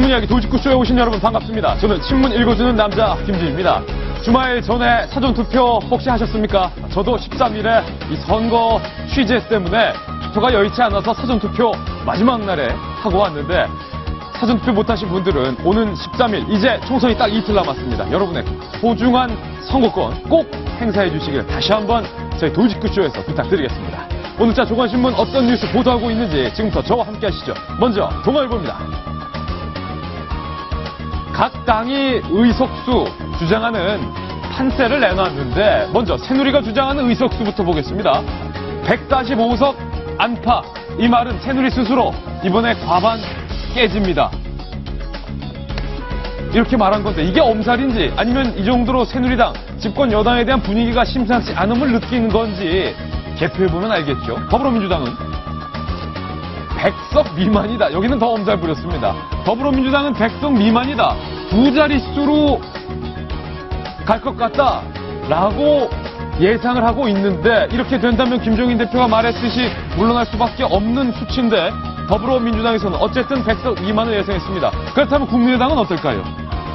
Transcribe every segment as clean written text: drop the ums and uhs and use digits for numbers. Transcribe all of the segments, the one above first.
신문 이야기 도직구쇼에 오신 여러분 반갑습니다. 저는 신문 읽어주는 남자 김지입니다. 주말 전에 사전투표 혹시 하셨습니까? 저도 13일에 이 선거 취재 때문에 투표가 여의치 않아서 사전투표 마지막 날에 하고 왔는데 사전투표 못하신 분들은 오는 13일 이제 총선이 딱 이틀 남았습니다. 여러분의 소중한 선거권 꼭 행사해 주시길 다시 한번 저희 도직구쇼에서 부탁드리겠습니다. 오늘자 조선신문 어떤 뉴스 보도하고 있는지 지금부터 저와 함께 하시죠. 먼저 동아일보입니다. 각 당이 의석수 주장하는 판세를 내놨는데 먼저 새누리가 주장하는 의석수부터 보겠습니다. 145석 안팎. 이 말은 새누리 스스로 이번에 과반 깨집니다. 이렇게 말한 건데 이게 엄살인지 아니면 이 정도로 새누리당 집권 여당에 대한 분위기가 심상치 않음을 느끼는 건지 개표해보면 알겠죠. 더불어민주당은 100석 미만이다. 여기는 더 엄살 부렸습니다. 더불어민주당은 100석 미만이다. 두 자릿수로 갈 것 같다. 라고 예상을 하고 있는데 이렇게 된다면 김종인 대표가 말했듯이 물러날 수밖에 없는 수치인데 더불어민주당에서는 어쨌든 100석 미만을 예상했습니다. 그렇다면 국민의당은 어떨까요?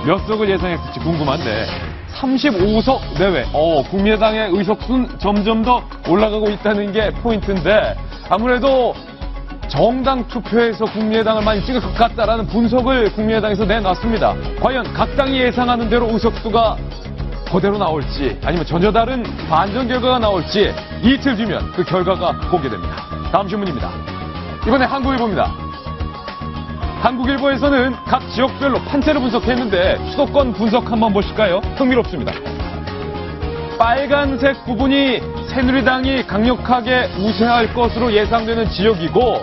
몇 석을 예상했을지 궁금한데 35석 내외. 국민의당의 의석수는 점점 더 올라가고 있다는 게 포인트인데 아무래도 정당 투표에서 국민의당을 많이 찍을 것 같다라는 분석을 국민의당에서 내놨습니다. 과연 각 당이 예상하는 대로 의석수가 그대로 나올지 아니면 전혀 다른 반전 결과가 나올지 이틀 뒤면 그 결과가 공개됩니다. 다음 신문입니다. 이번에 한국일보입니다. 한국일보에서는 각 지역별로 판세를 분석했는데 수도권 분석 한번 보실까요? 흥미롭습니다. 빨간색 부분이 새누리당이 강력하게 우세할 것으로 예상되는 지역이고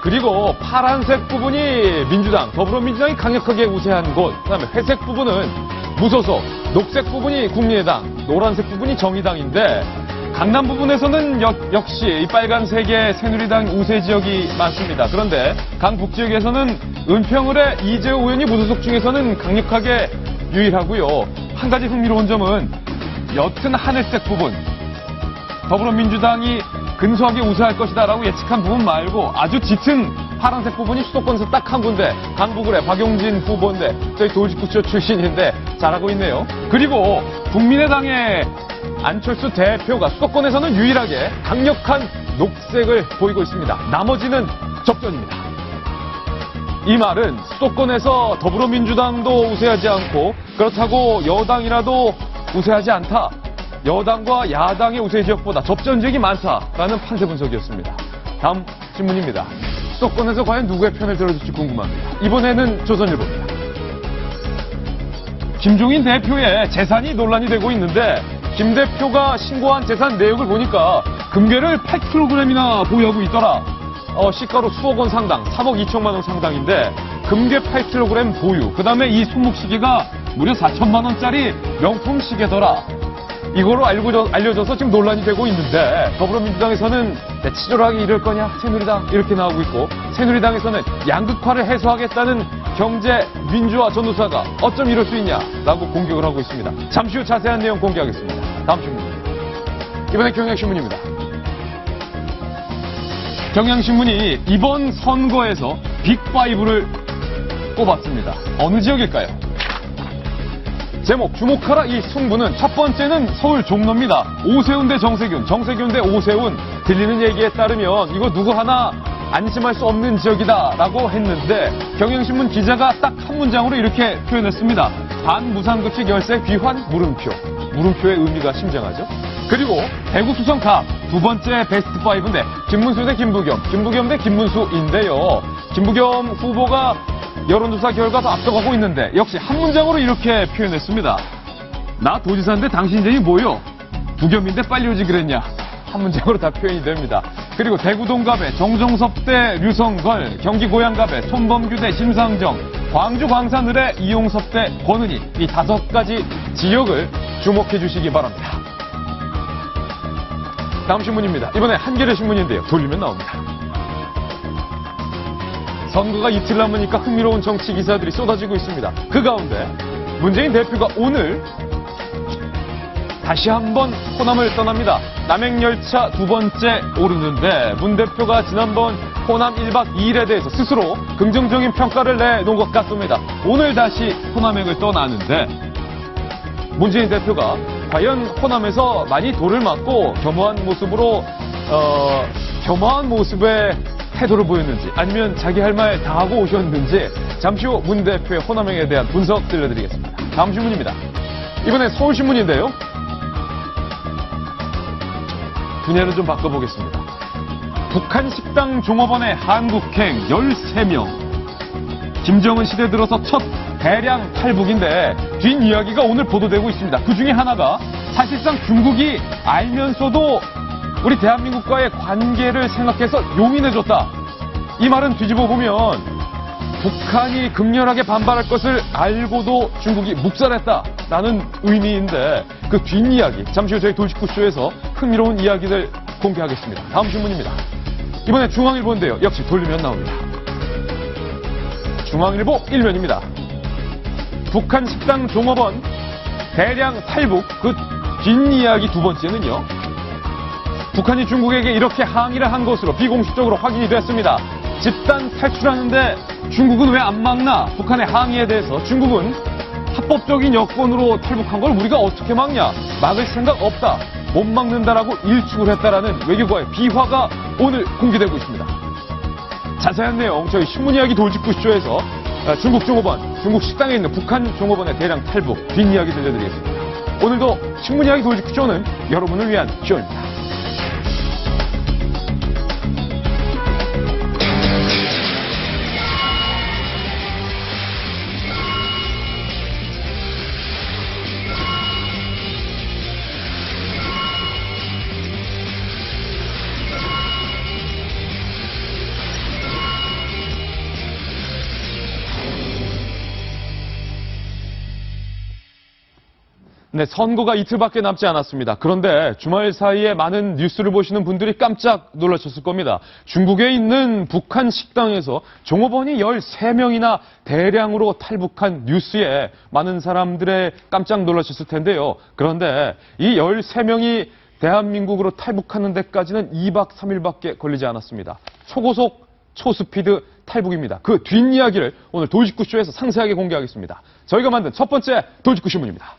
그리고 파란색 부분이 민주당, 더불어민주당이 강력하게 우세한 곳, 그다음에 회색 부분은 무소속, 녹색 부분이 국민의당, 노란색 부분이 정의당인데 강남 부분에서는 역시 이 빨간색의 새누리당 우세 지역이 많습니다. 그런데 강북 지역에서는 은평을의 이재호 의원이 무소속 중에서는 강력하게 유일하고요. 한 가지 흥미로운 점은 옅은 하늘색 부분, 더불어민주당이 근소하게 우세할 것이다라고 예측한 부분 말고 아주 짙은 파란색 부분이 수도권에서 딱 한 군데, 강북을의 박용진 후보인데 저희 도직구쇼 출신인데 잘하고 있네요. 그리고 국민의당의 안철수 대표가 수도권에서는 유일하게 강력한 녹색을 보이고 있습니다. 나머지는 접전입니다. 이 말은 수도권에서 더불어민주당도 우세하지 않고 그렇다고 여당이라도 우세하지 않다. 여당과 야당의 우세 지역보다 접전 지역이 많다라는 판세 분석이었습니다. 다음 신문입니다. 수도권에서 과연 누구의 편을 들어줄지 궁금합니다. 이번에는 조선일보입니다. 김종인 대표의 재산이 논란이 되고 있는데 김 대표가 신고한 재산 내역을 보니까 금괴를 8kg이나 보유하고 있더라. 시가로 수억 원 상당, 3억 2천만 원 상당인데 금괴 8kg 보유. 그 다음에 이 손목시계가 무려 4천만 원짜리 명품 시계더라. 이거로 알려져서 지금 논란이 되고 있는데 더불어민주당에서는 치졸하게 이럴 거냐 새누리당 이렇게 나오고 있고 새누리당에서는 양극화를 해소하겠다는 경제 민주화 전도사가 어쩜 이럴 수 있냐라고 공격을 하고 있습니다. 잠시 후 자세한 내용 공개하겠습니다. 다음 신문입니다. 이번에 경향신문입니다. 경향신문이 이번 선거에서 빅5를 꼽았습니다. 어느 지역일까요? 제목 주목하라 이 승부는 첫 번째는 서울 종로입니다. 오세훈 대 정세균, 정세균 대 오세훈. 들리는 얘기에 따르면 이거 누구 하나 안심할 수 없는 지역이다라고 했는데 경향신문 기자가 딱 한 문장으로 이렇게 표현했습니다. 반무상급식 열세 귀환 물음표. 물음표의 의미가 심장하죠. 그리고 대구 수성갑 두 번째 베스트 5인데 김문수 대 김부겸, 김부겸 대 김문수인데요. 김부겸 후보가 여론조사 결과도 앞서가고 있는데 역시 한 문장으로 이렇게 표현했습니다. 나 도지사인데 당신 인생이 뭐요? 부겸인데 빨리 오지 그랬냐? 한 문장으로 다 표현이 됩니다. 그리고 대구 동갑의 정종섭 대 류성걸, 경기 고양갑의 손범규 대 심상정, 광주 광산을의 이용섭 대 권은희 이 5가지 지역을 주목해 주시기 바랍니다. 다음 신문입니다. 이번에 한겨레 신문인데요. 돌리면 나옵니다. 선거가 이틀 남으니까 흥미로운 정치 기사들이 쏟아지고 있습니다. 그 가운데 문재인 대표가 오늘 다시 한번 호남을 떠납니다. 남행열차 두 번째 오르는데 문 대표가 지난번 호남 1박 2일에 대해서 스스로 긍정적인 평가를 내놓은 것 같습니다. 오늘 다시 호남행을 떠나는데 문재인 대표가 과연 호남에서 많이 돌을 맞고 겸허한 모습의 태도를 보였는지 아니면 자기 할 말 다 하고 오셨는지 잠시 후 문 대표의 호남행에 대한 분석 들려드리겠습니다. 다음 신문입니다. 이번엔 서울신문인데요. 분야를 좀 바꿔보겠습니다. 북한 식당 종업원의 한국행 13명. 김정은 시대 들어서 첫 대량 탈북인데 뒷이야기가 오늘 보도되고 있습니다. 그 중에 하나가 사실상 중국이 알면서도 우리 대한민국과의 관계를 생각해서 용인해줬다. 이 말은 뒤집어 보면 북한이 극렬하게 반발할 것을 알고도 중국이 묵살했다라는 의미인데 그 뒷이야기 잠시 후 저희 돌직구쇼에서 흥미로운 이야기들 공개하겠습니다. 다음 신문입니다. 이번에 중앙일보인데요. 역시 돌리면 나옵니다. 중앙일보 1면입니다. 북한 식당 종업원 대량 탈북 그 뒷이야기 두 번째는요. 북한이 중국에게 이렇게 항의를 한 것으로 비공식적으로 확인이 됐습니다. 집단 탈출하는데 중국은 왜 안 막나? 북한의 항의에 대해서 중국은 합법적인 여건으로 탈북한 걸 우리가 어떻게 막냐? 막을 생각 없다. 못 막는다라고 일축을 했다라는 외교관의 비화가 오늘 공개되고 있습니다. 자세한 내용 저희 신문이야기 돌직구쇼에서 중국 종업원, 중국 식당에 있는 북한 종업원의 대량 탈북 뒷이야기 들려드리겠습니다. 오늘도 신문이야기 돌직구쇼는 여러분을 위한 쇼입니다. 네, 선거가 이틀밖에 남지 않았습니다. 그런데 주말 사이에 많은 뉴스를 보시는 분들이 깜짝 놀라셨을 겁니다. 중국에 있는 북한 식당에서 종업원이 13명이나 대량으로 탈북한 뉴스에 많은 사람들의 깜짝 놀라셨을 텐데요. 그런데 이 13명이 대한민국으로 탈북하는 데까지는 2박 3일밖에 걸리지 않았습니다. 초고속, 초스피드 탈북입니다. 그 뒷이야기를 오늘 돌직구쇼에서 상세하게 공개하겠습니다. 저희가 만든 첫 번째 돌직구 신문입니다.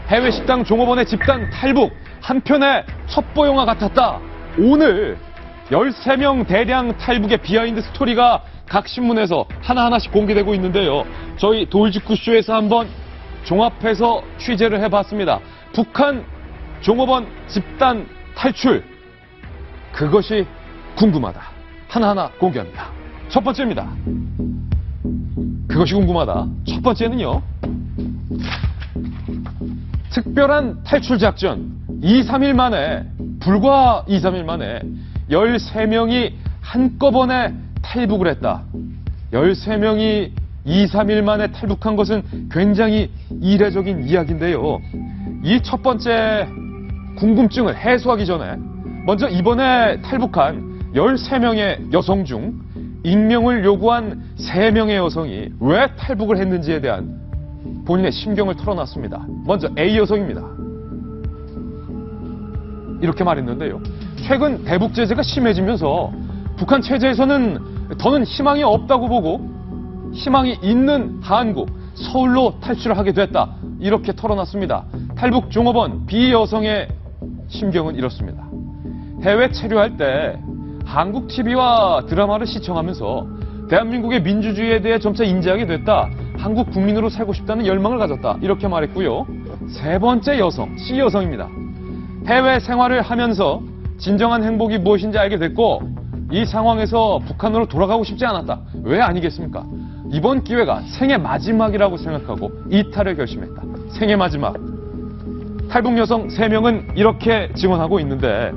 해외 식당 종업원의 집단 탈북, 한편의 첩보 영화 같았다. 오늘 13명 대량 탈북의 비하인드 스토리가 각 신문에서 하나하나씩 공개되고 있는데요. 저희 돌직구쇼에서 한번 종합해서 취재를 해봤습니다. 북한 종업원 집단 탈출, 그것이 궁금하다. 하나하나 공개합니다. 첫 번째입니다. 그것이 궁금하다. 첫 번째는요. 특별한 탈출 작전 2, 3일 만에 불과 2, 3일 만에 13명이 한꺼번에 탈북을 했다. 13명이 2, 3일 만에 탈북한 것은 굉장히 이례적인 이야기인데요. 이 첫 번째 궁금증을 해소하기 전에 먼저 이번에 탈북한 13명의 여성 중 익명을 요구한 3명의 여성이 왜 탈북을 했는지에 대한 본인의 심경을 털어놨습니다. 먼저 A 여성입니다. 이렇게 말했는데요. 최근 대북 제재가 심해지면서 북한 체제에서는 더는 희망이 없다고 보고 희망이 있는 한국, 서울로 탈출을 하게 됐다. 이렇게 털어놨습니다. 탈북 종업원 B 여성의 심경은 이렇습니다. 해외 체류할 때 한국 TV와 드라마를 시청하면서 대한민국의 민주주의에 대해 점차 인지하게 됐다. 한국 국민으로 살고 싶다는 열망을 가졌다. 이렇게 말했고요. 세 번째 여성, C 여성입니다. 해외 생활을 하면서 진정한 행복이 무엇인지 알게 됐고 이 상황에서 북한으로 돌아가고 싶지 않았다. 왜 아니겠습니까? 이번 기회가 생애 마지막이라고 생각하고 이탈을 결심했다. 생애 마지막. 탈북 여성 3명은 이렇게 증언하고 있는데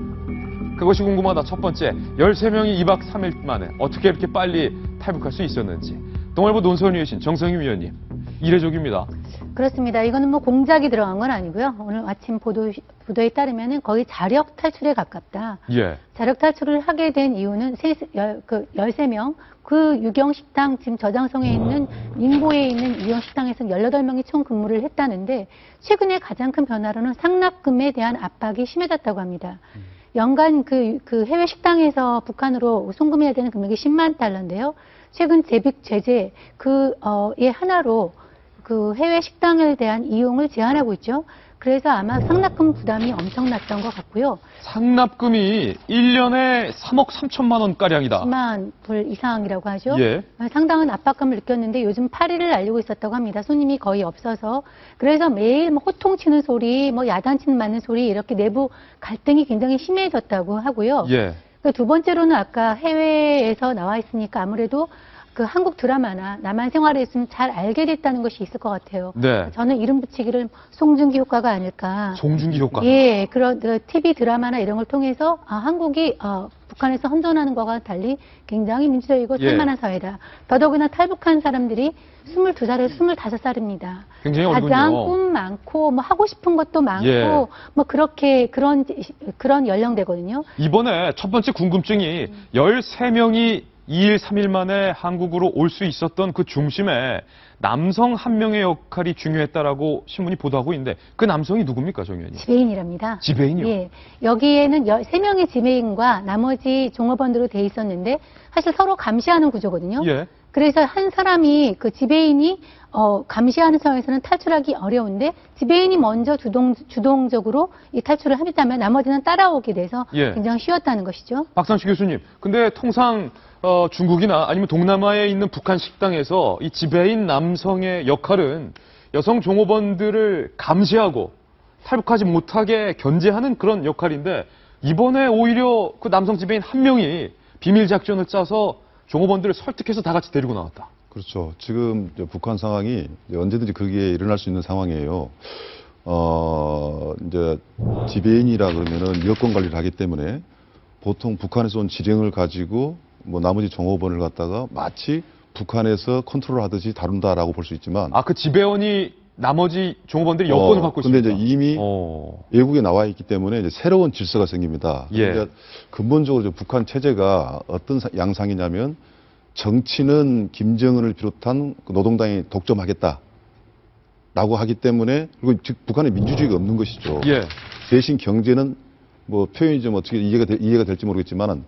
그것이 궁금하다. 첫 번째, 13명이 2박 3일 만에 어떻게 이렇게 빨리 탈북할 수 있었는지. 동아일보 논설위이신 정성희 위원님, 이례적입니다. 그렇습니다. 이거는 뭐 공작이 들어간 건 아니고요. 오늘 아침 보도에 따르면은 거의 자력 탈출에 가깝다. 예. 자력 탈출을 하게 된 이유는 13명, 그 유경 식당, 지금 저장성에 있는宁보에 있는 유경 식당에서 18명이 총 근무를 했다는데, 최근에 가장 큰 변화로는 상납금에 대한 압박이 심해졌다고 합니다. 연간 그 해외 식당에서 북한으로 송금해야 되는 금액이 10만 달러인데요. 최근 재빅 제재 의 하나로 그 해외 식당에 대한 이용을 제한하고 있죠. 그래서 아마 상납금 부담이 엄청났던 것 같고요. 상납금이 1년에 3억 3천만 원가량이다. 10만 불 이상이라고 하죠. 예. 상당한 압박감을 느꼈는데 요즘 파리를 알리고 있었다고 합니다. 손님이 거의 없어서. 그래서 매일 뭐 호통치는 소리, 뭐 야단치는 맞는 소리, 이렇게 내부 갈등이 굉장히 심해졌다고 하고요. 예. 두 번째로는 아까 해외에서 나와 있으니까 아무래도 그 한국 드라마나 남한 생활에 있으면 잘 알게 됐다는 것이 있을 것 같아요. 네. 저는 이름 붙이기를 송중기 효과가 아닐까. 송중기 효과. 예, 그런 TV 드라마나 이런 걸 통해서 한국이 북한에서 선전하는 것과 달리 굉장히 민주적이고 예. 살만한 사회다. 더더구나 탈북한 사람들이 22살에서 25살입니다. 굉장히 어리군요. 가장 꿈 많고 뭐 하고 싶은 것도 많고 예. 뭐 그렇게 그런 연령대거든요. 이번에 첫 번째 궁금증이 13명이 2일, 3일 만에 한국으로 올 수 있었던 그 중심에 남성 한 명의 역할이 중요했다라고 신문이 보도하고 있는데, 그 남성이 누굽니까, 정 의원님? 지배인이랍니다. 지배인이요? 예. 여기에는 3명의 지배인과 나머지 종업원으로 돼 있었는데 사실 서로 감시하는 구조거든요. 예. 그래서 한 사람이 그 지배인이 감시하는 상황에서는 탈출하기 어려운데, 지배인이 먼저 주동적으로 이 탈출을 한다면 나머지는 따라오게 돼서 예. 굉장히 쉬웠다는 것이죠. 박상식 교수님, 근데 통상 중국이나 아니면 동남아에 있는 북한 식당에서 이 지배인 남성의 역할은 여성 종업원들을 감시하고 탈북하지 못하게 견제하는 그런 역할인데, 이번에 오히려 그 남성 지배인 한 명이 비밀 작전을 짜서 종업원들을 설득해서 다 같이 데리고 나왔다. 그렇죠. 지금 북한 상황이 언제든지 그게 일어날 수 있는 상황이에요. 이제 지배인이라 그러면은 여권 관리를 하기 때문에 보통 북한에서 온 지령을 가지고 뭐 나머지 종업원을 갖다가 마치 북한에서 컨트롤 하듯이 다룬다라고 볼 수 있지만, 그 지배원이 나머지 종업원들이 여권을 갖고 근데 있습니다. 이제 이미 외국에 나와 있기 때문에 이제 새로운 질서가 생깁니다. 예. 그러니까 근본적으로 북한 체제가 어떤 양상이냐면, 정치는 김정은을 비롯한 노동당이 독점하겠다라고 하기 때문에, 그리고 즉 북한에 민주주의가 없는 것이죠. 예. 대신 경제는 뭐 표현이 좀 어떻게 이해가 될지 모르겠지만은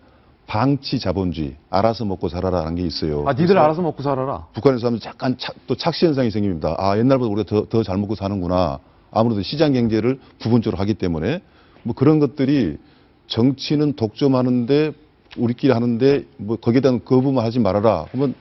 방치 자본주의, 알아서 먹고 살아라라는 게 있어요. 니들 알아서 먹고 살아라. 북한에서 하면 약간 또 착시 현상이 생깁니다. 옛날보다 우리가 더 잘 먹고 사는구나. 아무래도 시장 경제를 부분적으로 하기 때문에 뭐 그런 것들이, 정치는 독점하는데 우리끼리 하는데 뭐 거기에 대한 거부만 하지 말아라. 그러면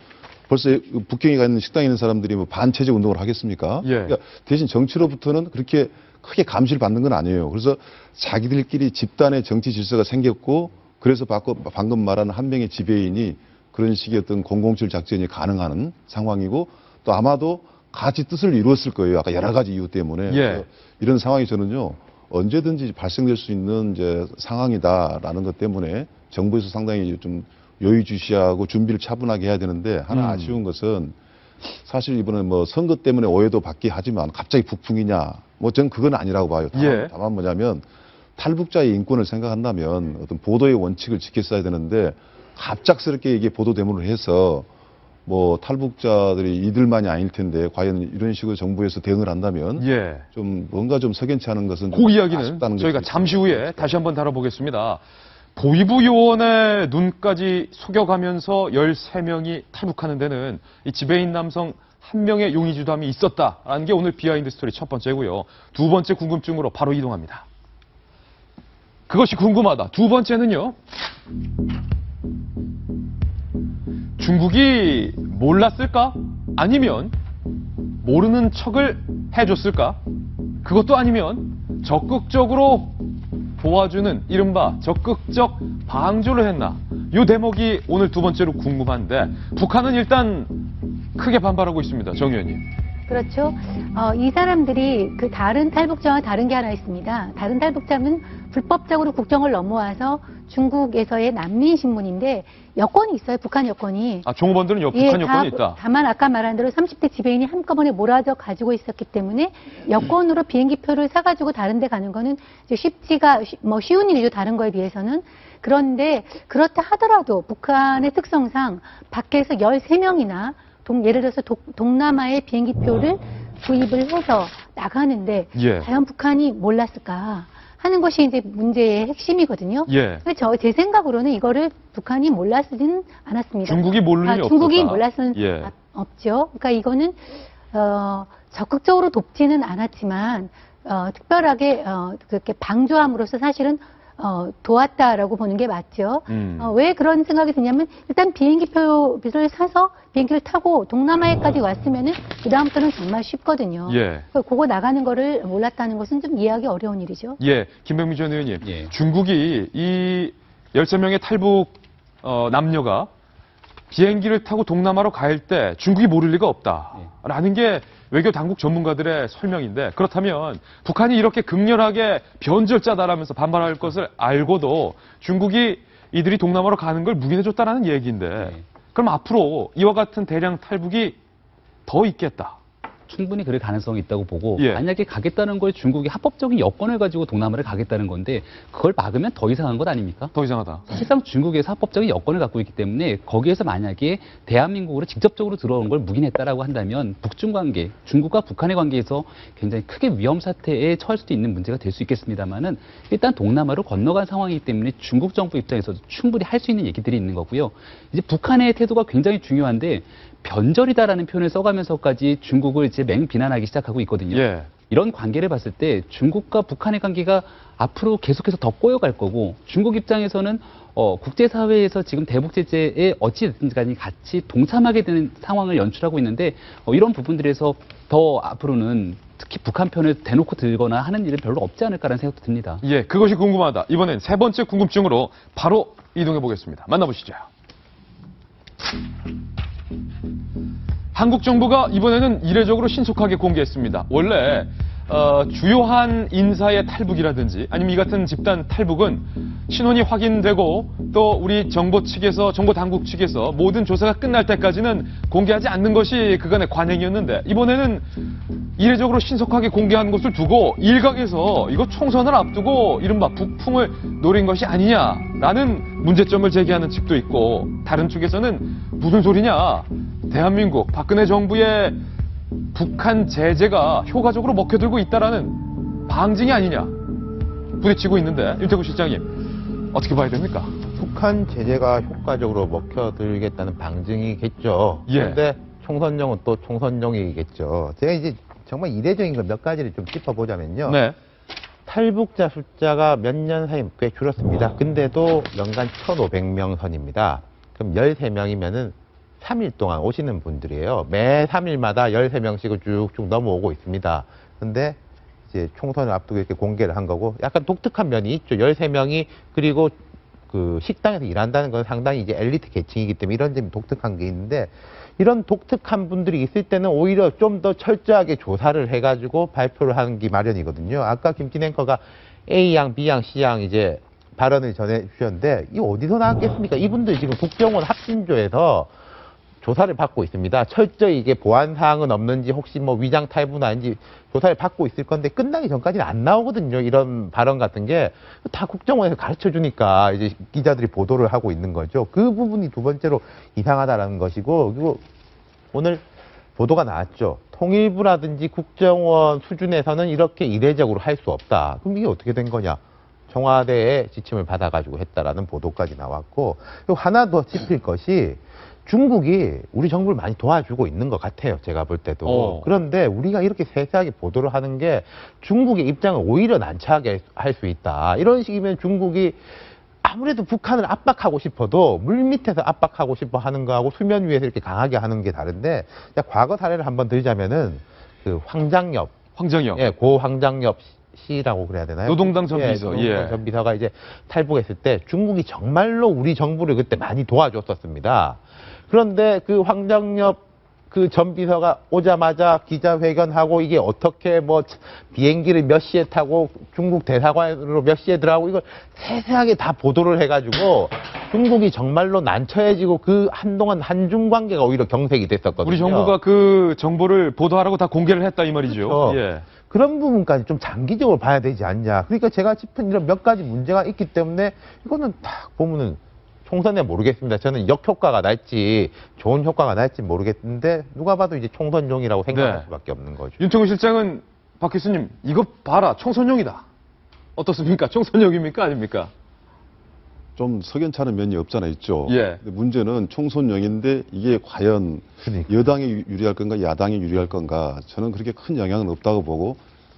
벌써 북경에 가 있는 식당에 있는 사람들이 뭐 반체제 운동을 하겠습니까? 예. 그러니까 대신 정치로부터는 그렇게 크게 감시를 받는 건 아니에요. 그래서 자기들끼리 집단의 정치 질서가 생겼고, 그래서 방금 말한 한 명의 지배인이 그런 식의 어떤 007 작전이 가능한 상황이고, 또 아마도 같이 뜻을 이루었을 거예요. 아까 여러 가지 이유 때문에. 예. 이런 상황이 저는요, 언제든지 발생될 수 있는 이제 상황이다라는 것 때문에 정부에서 상당히 좀 여유주시하고 준비를 차분하게 해야 되는데, 하나 아쉬운 것은 사실 이번에 뭐 선거 때문에 오해도 받기 하지만 갑자기 북풍이냐, 뭐 전 그건 아니라고 봐요. 예. 다만 뭐냐면, 탈북자의 인권을 생각한다면 어떤 보도의 원칙을 지켰어야 되는데, 갑작스럽게 이게 보도대문을 해서 뭐 탈북자들이 이들만이 아닐 텐데 과연 이런 식으로 정부에서 대응을 한다면 예. 좀 뭔가 좀 석연치 않은 것은 그 이야기는 아쉽다는 저희가 것이 잠시 후에 있습니다. 다시 한번 다뤄보겠습니다. 보위부 요원의 눈까지 속여가면서 13명이 탈북하는 데는 이 지배인 남성 한 명의 용의주담이 있었다라는 게 오늘 비하인드 스토리 첫 번째고요. 두 번째 궁금증으로 바로 이동합니다. 그것이 궁금하다. 두 번째는요. 중국이 몰랐을까? 아니면 모르는 척을 해줬을까? 그것도 아니면 적극적으로 도와주는 이른바 적극적 방조를 했나? 이 대목이 오늘 두 번째로 궁금한데, 북한은 일단 크게 반발하고 있습니다. 정 의원님. 그렇죠. 이 사람들이 그 다른 탈북자와 다른 게 하나 있습니다. 다른 탈북자는 불법적으로 국경을 넘어와서 중국에서의 난민 신분인데 여권이 있어요. 북한 여권이. 아, 종업원들은 북한 여권이 있다. 다만 아까 말한 대로 30대 지배인이 한꺼번에 몰아져 가지고 있었기 때문에 여권으로 비행기표를 사가지고 다른 데 가는 거는 이제 쉬운 일이죠. 다른 거에 비해서는. 그런데 그렇다 하더라도 북한의 특성상 밖에서 13명이나 예를 들어서 동남아의 비행기표를 구입을 해서 나가는데 예. 과연 북한이 몰랐을까 하는 것이 이제 문제의 핵심이거든요. 예. 제 생각으로는 이거를 북한이 몰랐지는 않았습니다. 중국이 모르는 일이 중국이 없었다. 몰랐은 예. 없죠. 그러니까 이거는 적극적으로 돕지는 않았지만 특별하게 그렇게 방조함으로써 사실은 도왔다라고 보는 게 맞죠. 왜 그런 생각이 드냐면 일단 비행기표를 사서 비행기를 타고 동남아에까지 왔으면은 그다음부터는 정말 쉽거든요. 예. 그거 나가는 거를 몰랐다는 것은 좀 이해하기 어려운 일이죠. 예, 김병민 전 의원님. 예. 중국이 이 13명의 탈북 남녀가 비행기를 타고 동남아로 갈 때 중국이 모를 리가 없다라는 게 외교 당국 전문가들의 설명인데, 그렇다면 북한이 이렇게 극렬하게 변절 짜다라면서 반발할 것을 알고도 중국이 이들이 동남아로 가는 걸 묵인해줬다라는 얘기인데, 그럼 앞으로 이와 같은 대량 탈북이 더 있겠다. 충분히 그럴 가능성이 있다고 보고 예. 만약에 가겠다는 거에 중국이 합법적인 여건을 가지고 동남아를 가겠다는 건데 그걸 막으면 더 이상한 것 아닙니까? 더 이상하다. 사실상 중국에서 합법적인 여건을 갖고 있기 때문에 거기에서 만약에 대한민국으로 직접적으로 들어온 걸 묵인했다라고 한다면 북중 관계, 중국과 북한의 관계에서 굉장히 크게 위험 사태에 처할 수도 있는 문제가 될 수 있겠습니다만은 일단 동남아로 건너간 상황이기 때문에 중국 정부 입장에서도 충분히 할 수 있는 얘기들이 있는 거고요. 이제 북한의 태도가 굉장히 중요한데 변절이다라는 표현을 써가면서까지 중국을 이제 맹비난하기 시작하고 있거든요. 예. 이런 관계를 봤을 때 중국과 북한의 관계가 앞으로 계속해서 더 꼬여갈 거고 중국 입장에서는 국제사회에서 지금 대북 제재에 어찌됐든 간에 같이 동참하게 되는 상황을 연출하고 있는데 이런 부분들에서 더 앞으로는 특히 북한 편을 대놓고 들거나 하는 일은 별로 없지 않을까라는 생각도 듭니다. 예, 그것이 궁금하다. 이번엔 세 번째 궁금증으로 바로 이동해 보겠습니다. 만나보시죠. 한국 정부가 이번에는 이례적으로 신속하게 공개했습니다. 원래 주요한 인사의 탈북이라든지 아니면 이 같은 집단 탈북은 신원이 확인되고 또 우리 정보 당국 측에서 모든 조사가 끝날 때까지는 공개하지 않는 것이 그간의 관행이었는데, 이번에는 이례적으로 신속하게 공개한 것을 두고 일각에서 이거 총선을 앞두고 이른바 북풍을 노린 것이 아니냐라는 문제점을 제기하는 측도 있고, 다른 측에서는 무슨 소리냐, 대한민국 박근혜 정부의 북한 제재가 효과적으로 먹혀들고 있다라는 방증이 아니냐 부딪히고 있는데, 윤태구 실장님 어떻게 봐야 됩니까? 북한 제재가 효과적으로 먹혀들겠다는 방증이겠죠. 예. 그런데 총선용은 또 총선용이겠죠. 제가 이제 정말 이례적인 거 몇 가지를 좀 짚어보자면요. 네. 탈북자 숫자가 몇 년 사이에 꽤 줄었습니다. 근데도 연간 1,500명 선입니다. 그럼 13명이면은 3일 동안 오시는 분들이에요. 매 3일마다 13명씩을 쭉쭉 넘어오고 있습니다. 근데 이제 총선을 앞두고 이렇게 공개를 한 거고, 약간 독특한 면이 있죠. 13명이, 그리고 그 식당에서 일한다는 건 상당히 이제 엘리트 계층이기 때문에 이런 점이 독특한 게 있는데, 이런 독특한 분들이 있을 때는 오히려 좀 더 철저하게 조사를 해가지고 발표를 하는 게 마련이거든요. 아까 김진 앵커가 A양, B양, C양 이제 발언을 전해 주셨는데, 이 어디서 나왔겠습니까? 이분들 지금 국정원 합진조에서 조사를 받고 있습니다. 철저히 이게 보안 사항은 없는지, 혹시 뭐 위장 탈부는 아닌지 조사를 받고 있을 건데, 끝나기 전까지는 안 나오거든요. 이런 발언 같은 게 다 국정원에서 가르쳐 주니까 이제 기자들이 보도를 하고 있는 거죠. 그 부분이 두 번째로 이상하다라는 것이고, 그리고 오늘 보도가 나왔죠. 통일부라든지 국정원 수준에서는 이렇게 이례적으로 할 수 없다. 그럼 이게 어떻게 된 거냐? 청와대의 지침을 받아가지고 했다라는 보도까지 나왔고, 그리고 하나 더 짚을 것이, 중국이 우리 정부를 많이 도와주고 있는 것 같아요. 제가 볼 때도. 그런데 우리가 이렇게 세세하게 보도를 하는 게 중국의 입장을 오히려 난처하게 할 수 있다. 이런 식이면 중국이 아무래도 북한을 압박하고 싶어도 물밑에서 압박하고 싶어 하는 거하고 수면 위에서 이렇게 강하게 하는 게 다른데, 과거 사례를 한번 들자면은 그 황장엽. 예, 고 황장엽 씨라고 그래야 되나요? 노동당 전 비서. 노동당 전 비서가 이제 탈북했을 때 중국이 정말로 우리 정부를 그때 많이 도와줬었습니다. 그런데 그 황장엽 그 전 비서가 오자마자 기자회견하고 이게 어떻게 뭐 비행기를 몇 시에 타고 중국 대사관으로 몇 시에 들어가고 이걸 세세하게 다 보도를 해가지고 중국이 정말로 난처해지고 그 한동안 한중 관계가 오히려 경색이 됐었거든요. 우리 정부가 그 정보를 보도하라고 다 공개를 했다 이 말이죠. 그렇죠. 예. 그런 부분까지 좀 장기적으로 봐야 되지 않냐. 그러니까 제가 짚은 이런 몇 가지 문제가 있기 때문에 이거는 딱 보면은 총선에 모르겠습니다. 저는 역효과가 날지 좋은 효과가 날지 모르겠는데 누가 봐도 이제 총선용이라고 생각할 네. 수밖에 없는 거죠. 윤청훈 실장은 박 교수님 이거 봐라 총선용이다. 어떻습니까? 총선용입니까? 아닙니까? 좀 석연찮은 면이 없잖아 있죠. 예. 근데 문제는 총선용인데 이게 과연 그러니까. 여당에 유리할 건가 야당에 유리할 건가 저는 그렇게 큰 영향은 없다고 보고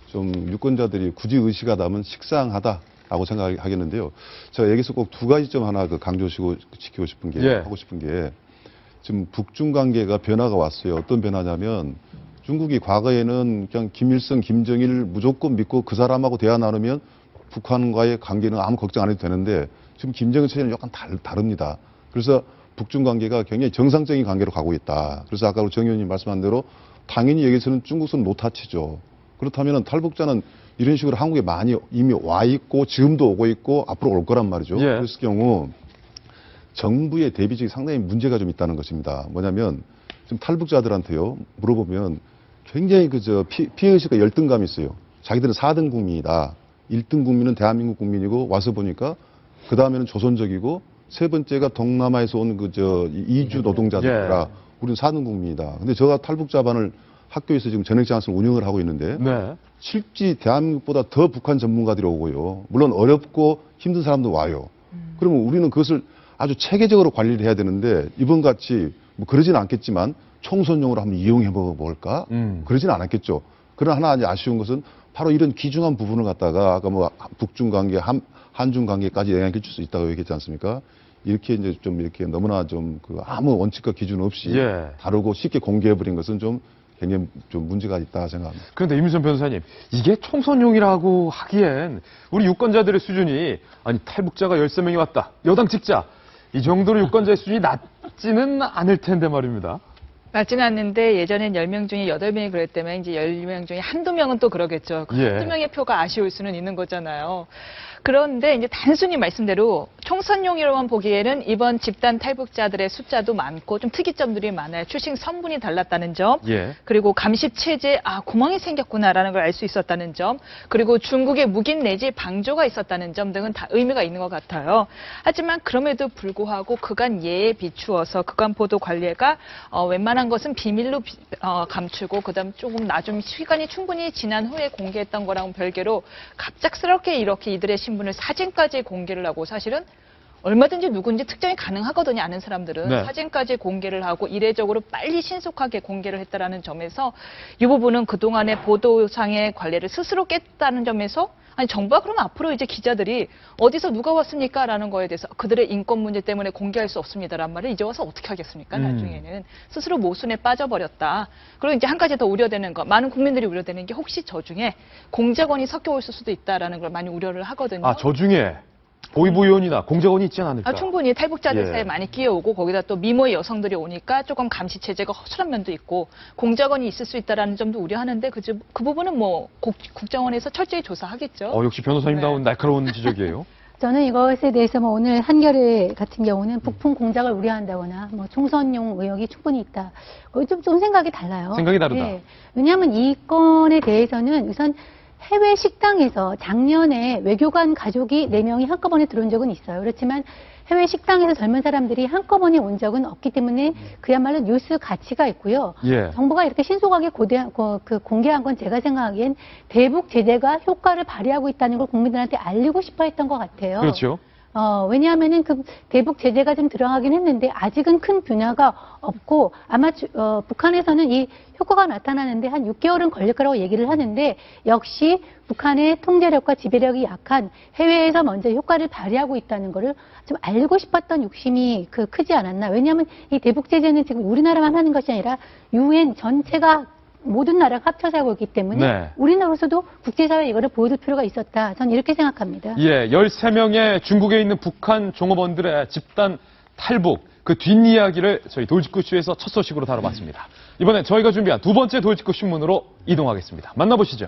좀 유권자들이 굳이 의식하다면 식상하다라고 생각하겠는데요. 제가 여기서 꼭 두 가지 점 하나 강조시키고 싶은 게 예. 하고 싶은 게 지금 북중 관계가 변화가 왔어요. 어떤 변화냐면 중국이 과거에는 그냥 김일성, 김정일 무조건 믿고 그 사람하고 대화 나누면 북한과의 관계는 아무 걱정 안 해도 되는데 지금 김정은 체제는 약간 다릅니다. 그래서 북중 관계가 굉장히 정상적인 관계로 가고 있다. 그래서 아까 정 의원님 말씀한 대로 당연히 여기서는 중국은 노타치죠. 그렇다면 탈북자는 이런 식으로 한국에 많이 이미 와 있고 지금도 오고 있고 앞으로 올 거란 말이죠. 예. 그랬을 경우 정부의 대비책이 상당히 문제가 좀 있다는 것입니다. 뭐냐면 지금 탈북자들한테요 물어보면 굉장히 피해의식과 열등감이 있어요. 자기들은 4등 국민이다. 1등 국민은 대한민국 국민이고 와서 보니까 그 다음에는 조선족이고 세 번째가 동남아에서 온 이주 노동자들이라 예. 우리는 4등 국민이다. 근데 제가 탈북자반을 학교에서 지금 전액장학생 운영을 하고 있는데 네. 실제 대한민국보다 더 북한 전문가들이 오고요. 물론 어렵고 힘든 사람도 와요. 그러면 우리는 그것을 아주 체계적으로 관리를 해야 되는데 이번 같이 뭐 그러지는 않겠지만 총선용으로 한번 이용해 볼까? 그러지는 않았겠죠. 그러나 하나 이제 아쉬운 것은 바로 이런 귀중한 부분을 갖다가 아까 뭐 북중 관계, 한중 관계까지 영향을 끼칠 수 있다고 얘기했지 않습니까? 이렇게 이제 좀 이렇게 너무나 좀 아무 원칙과 기준 없이 예. 다루고 쉽게 공개해버린 것은 좀 굉장히 좀 문제가 있다 생각합니다. 그런데 임윤선 변호사님, 이게 총선용이라고 하기엔 우리 유권자들의 수준이 아니 탈북자가 13명이 왔다. 여당 찍자. 이 정도로 유권자의 수준이 낮지는 않을 텐데 말입니다. 맞지는 않는데 예전엔 10명 중에 8명이 그랬다면 이제 10명 중에 한두 명은 또 그러겠죠. 그 예. 한두 명의 표가 아쉬울 수는 있는 거잖아요. 그런데 이제 단순히 말씀대로 총선용이로만 보기에는 이번 집단 탈북자들의 숫자도 많고 좀 특이점들이 많아요. 출신 성분이 달랐다는 점, 예. 그리고 감시 체제에 구멍이 생겼구나라는 걸 알 수 있었다는 점, 그리고 중국의 묵인 내지 방조가 있었다는 점 등은 다 의미가 있는 것 같아요. 하지만 그럼에도 불구하고 그간 예에 비추어서 그간 보도 관리가 웬만한 것은 비밀로 감추고 그다음 조금 나중 시간이 충분히 지난 후에 공개했던 거랑은 별개로 갑작스럽게 이렇게 이들의 신분을 사진까지 공개를 하고 사실은 얼마든지 누군지 특정이 가능하거든요. 아는 사람들은. 네. 사진까지 공개를 하고 이례적으로 빨리 신속하게 공개를 했다라는 점에서 이 부분은 그동안의 보도상의 관례를 스스로 깼다는 점에서 아니 정부가 그러면 앞으로 이제 기자들이 어디서 누가 왔습니까? 라는 거에 대해서 그들의 인권 문제 때문에 공개할 수 없습니다라는 말을 이제 와서 어떻게 하겠습니까? 나중에는 스스로 모순에 빠져버렸다. 그리고 이제 한 가지 더 우려되는 거, 많은 국민들이 우려되는 게 혹시 저 중에 공작원이 섞여 있을 수도 있다라는 걸 많이 우려를 하거든요. 저 중에 보위부 의원이나 공작원이 있지 않을까? 충분히 탈북자들 예. 사이에 많이 끼어오고 거기다 또 미모의 여성들이 오니까 조금 감시 체제가 허술한 면도 있고 공작원이 있을 수 있다라는 점도 우려하는데 그 부분은 뭐 국정원에서 철저히 조사하겠죠. 역시 변호사님다운 날카로운 지적이에요. 저는 이것에 대해서 뭐 오늘 한겨레 같은 경우는 북풍 공작을 우려한다거나 뭐 총선용 의혹이 충분히 있다. 좀 생각이 달라요. 생각이 다르다. 네. 왜냐하면 이 건에 대해서는 우선 해외 식당에서 작년에 외교관 가족이 4명이 한꺼번에 들어온 적은 있어요. 그렇지만 해외 식당에서 젊은 사람들이 한꺼번에 온 적은 없기 때문에 그야말로 뉴스 가치가 있고요. 예. 정부가 이렇게 신속하게 공개한 건 제가 생각하기엔 대북 제재가 효과를 발휘하고 있다는 걸 국민들한테 알리고 싶어 했던 것 같아요. 그렇죠. 왜냐하면은 그 대북 제재가 좀 들어가긴 했는데 아직은 큰 변화가 없고 아마 북한에서는 이 효과가 나타나는데 한 6개월은 걸릴 거라고 얘기를 하는데 역시 북한의 통제력과 지배력이 약한 해외에서 먼저 효과를 발휘하고 있다는 거를 좀 알고 싶었던 욕심이 크지 않았나. 왜냐하면 이 대북 제재는 지금 우리나라만 하는 것이 아니라 UN 전체가 모든 나라가 합쳐서 하고 있기 때문에 네. 우리나라로서도 국제사회에 이거를 보여줄 필요가 있었다. 저는 이렇게 생각합니다. 예, 13명의 중국에 있는 북한 종업원들의 집단 탈북. 그 뒷이야기를 저희 돌직구쇼에서 첫 소식으로 다뤄봤습니다. 이번엔 저희가 준비한 두 번째 돌직구 신문으로 이동하겠습니다. 만나보시죠.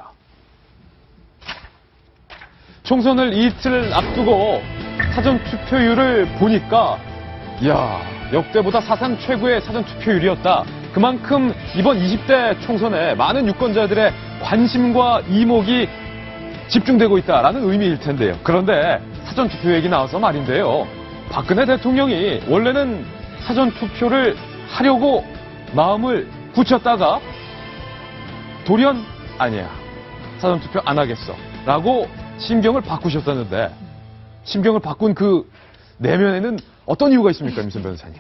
총선을 이틀 앞두고 사전 투표율을 보니까 이야, 역대보다 사상 최고의 사전 투표율이었다. 그만큼 이번 20대 총선에 많은 유권자들의 관심과 이목이 집중되고 있다라는 의미일 텐데요. 그런데 사전 투표 얘기 나와서 말인데요. 박근혜 대통령이 원래는 사전 투표를 하려고 마음을 굳혔다가 돌연 아니야, 사전 투표 안 하겠어 라고 심경을 바꾸셨다는데, 심경을 바꾼 그 내면에는 어떤 이유가 있습니까, 임선 변호사님?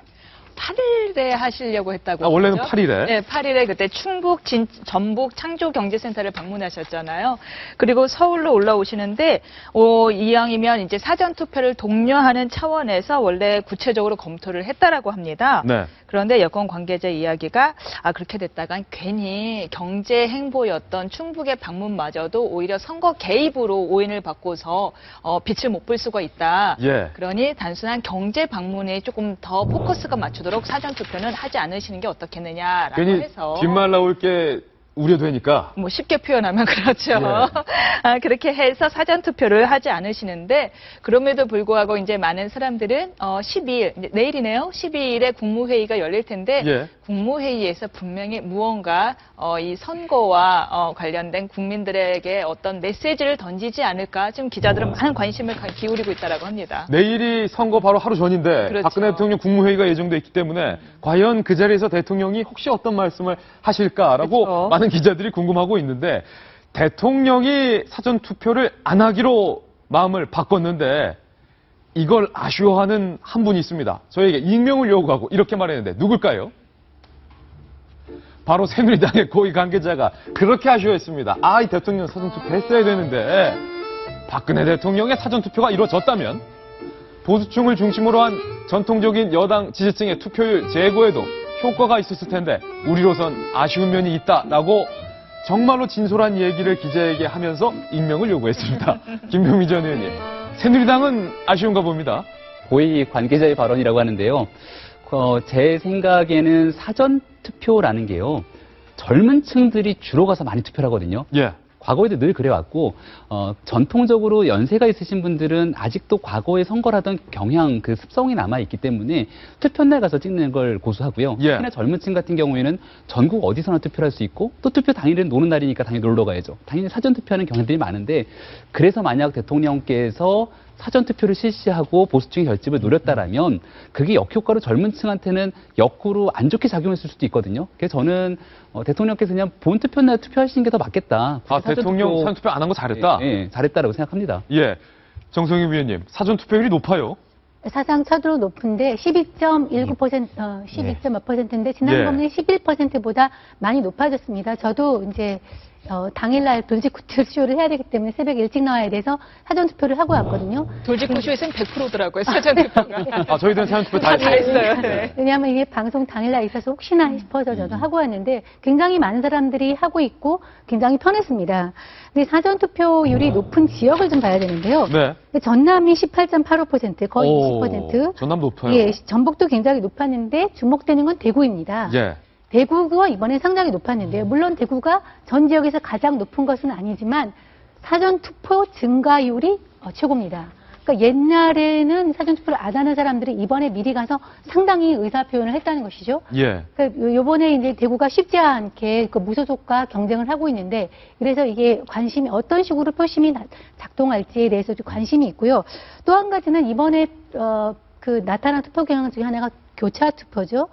8일에 하시려고 했다고. 원래는 그러죠? 8일에? 네, 8일에 그때 충북 전북 창조경제센터를 방문하셨잖아요. 그리고 서울로 올라오시는데, 이왕이면 이제 사전투표를 독려하는 차원에서 원래 구체적으로 검토를 했다라고 합니다. 네. 그런데 여권 관계자 이야기가 그렇게 됐다가 괜히 경제 행보였던 충북의 방문마저도 오히려 선거 개입으로 오인을 받고서 빛을 못 볼 수가 있다. 예. 그러니 단순한 경제 방문에 조금 더 포커스가 맞추도록 사전 투표는 하지 않으시는 게 어떻겠느냐라고 괜히 해서 뒷말 나올 게 우려되니까. 뭐 쉽게 표현하면 그렇죠. 예. 그렇게 해서 사전 투표를 하지 않으시는데, 그럼에도 불구하고 이제 많은 사람들은 12일, 내일이네요. 12일에 국무회의가 열릴 텐데 예. 국무회의에서 분명히 무언가 이 선거와 관련된 국민들에게 어떤 메시지를 던지지 않을까, 지금 기자들은 많은 관심을 기울이고 있다라고 합니다. 내일이 선거 바로 하루 전인데 그렇죠. 박근혜 대통령 국무회의가 예정돼 있기 때문에 과연 그 자리에서 대통령이 혹시 어떤 말씀을 하실까라고 그렇죠. 많은 기자들이 궁금하고 있는데, 대통령이 사전 투표를 안 하기로 마음을 바꿨는데 이걸 아쉬워하는 한 분이 있습니다. 저에게 익명을 요구하고 이렇게 말했는데 누굴까요? 바로 새누리당의 고위 관계자가 그렇게 아쉬워했습니다. 이 대통령 사전투표 했어야 되는데, 박근혜 대통령의 사전투표가 이루어졌다면 보수층을 중심으로 한 전통적인 여당 지지층의 투표율 제고에도 효과가 있었을 텐데 우리로선 아쉬운 면이 있다라고 정말로 진솔한 얘기를 기자에게 하면서 익명을 요구했습니다. 김병민 전 의원님, 새누리당은 아쉬운가 봅니다. 고위 관계자의 발언이라고 하는데요. 제 생각에는 사전 투표라는 게요, 젊은 층들이 주로 가서 많이 투표를 하거든요. 예. 과거에도 늘 그래왔고, 전통적으로 연세가 있으신 분들은 아직도 과거에 선거를 하던 경향, 그 습성이 남아있기 때문에 투표날 가서 찍는 걸 고수하고요. 예. 특히나 젊은 층 같은 경우에는 전국 어디서나 투표를 할 수 있고, 또 투표 당일은 노는 날이니까 당연히 놀러 가야죠. 당연히 사전 투표하는 경향들이 많은데, 그래서 만약 대통령께서 사전 투표를 실시하고 보수층의 결집을 노렸다라면 그게 역효과로 젊은 층한테는 역으로 안 좋게 작용했을 수도 있거든요. 그래서 저는 대통령께서 그냥 본 투표 날 투표하시는 게 더 맞겠다. 대통령 사전투표 안 한 거 잘했다? 예, 잘했다라고 생각합니다. 예. 정성희 위원님, 사전투표율이 높아요? 사상 최대로 높은데 12.19%, 12.몇%인데 지난번에 11%보다 많이 높아졌습니다. 저도 이제 당일날 돌직구쇼를 해야 되기 때문에 새벽 일찍 나와야 돼서 사전투표를 하고 왔거든요. 돌직구쇼에서는 100%더라고요, 사전투표가. 저희들은 사전투표 다 다 했어요. 네. 왜냐하면 이게 방송 당일날 있어서 혹시나 싶어서 저도 하고 왔는데 굉장히 많은 사람들이 하고 있고 굉장히 편했습니다. 근데 사전투표율이 높은 지역을 좀 봐야 되는데요. 네. 전남이 18.85%, 거의 20%. 전남 높아요. 예, 전북도 굉장히 높았는데 주목되는 건 대구입니다. 예. 대구가 이번에 상당히 높았는데요. 물론 대구가 전 지역에서 가장 높은 것은 아니지만 사전투표 증가율이 최고입니다. 그러니까 옛날에는 사전투표를 안 하는 사람들이 이번에 미리 가서 상당히 의사표현을 했다는 것이죠. 예. 그러니까 요번에 이제 대구가 쉽지 않게 그 무소속과 경쟁을 하고 있는데, 그래서 이게 관심이 어떤 식으로 표심이 작동할지에 대해서 좀 관심이 있고요. 또 한 가지는 이번에 그 나타난 투표 경향 중에 하나가 교차 투표죠.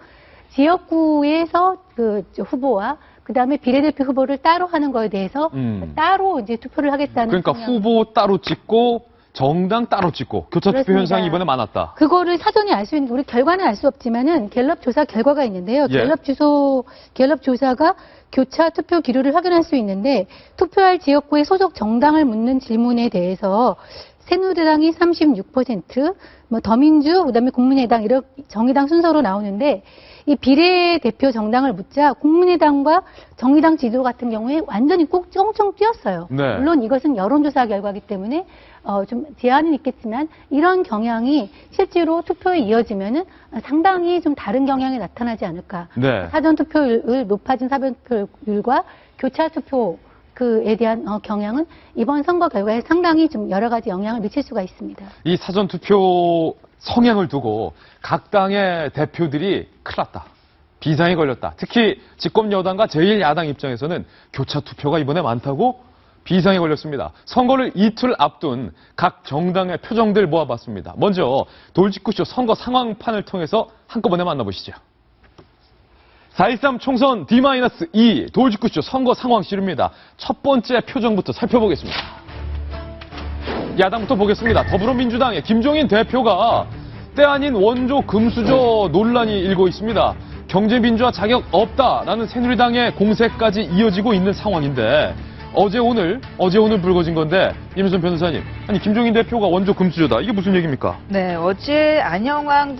지역구에서 그 후보와 그다음에 비례대표 후보를 따로 하는 거에 대해서 따로 이제 투표를 하겠다는. 그러니까 후보 따로 찍고 정당 따로 찍고 교차 투표 그렇습니다. 현상이 이번에 많았다. 그거를 사전에 알 수 있는, 우리 결과는 알 수 없지만은 갤럽 조사 결과가 있는데요. 예. 갤럽 조사가 교차 투표 기류를 확인할 수 있는데, 투표할 지역구의 소속 정당을 묻는 질문에 대해서 새누리당이 36%, 뭐 더민주, 그다음에 국민의당 이런 정의당 순서로 나오는데 이 비례대표 정당을 묻자 국민의당과 정의당 지지도 같은 경우에 완전히 꼭 쫑쫑 뛰었어요. 네. 물론 이것은 여론조사 결과이기 때문에 좀 제한은 있겠지만 이런 경향이 실제로 투표에 이어지면은 상당히 좀 다른 경향이 나타나지 않을까. 네. 사전 투표율 높아진 사전 투표율과 교차 투표 그에 대한 경향은 이번 선거 결과에 상당히 좀 여러 가지 영향을 미칠 수가 있습니다. 이 사전투표 성향을 두고 각 당의 대표들이 큰일 났다. 비상이 걸렸다. 특히 집권여당과 제1야당 입장에서는 교차 투표가 이번에 많다고 비상이 걸렸습니다. 선거를 이틀 앞둔 각 정당의 표정들 모아봤습니다. 먼저 돌직구쇼 선거 상황판을 통해서 한꺼번에 만나보시죠. 4.13 총선 D-2 돌직구쇼 선거 상황실입니다. 첫 번째 표정부터 살펴보겠습니다. 야당부터 보겠습니다. 더불어민주당의 김종인 대표가 때 아닌 원조 금수저 논란이 일고 있습니다. 경제민주화 자격 없다라는 새누리당의 공세까지 이어지고 있는 상황인데 어제 오늘 불거진 건데 임수선 변호사님, 아니 김종인 대표가 원조 금수저다, 이게 무슨 얘기입니까? 네, 어제 안영황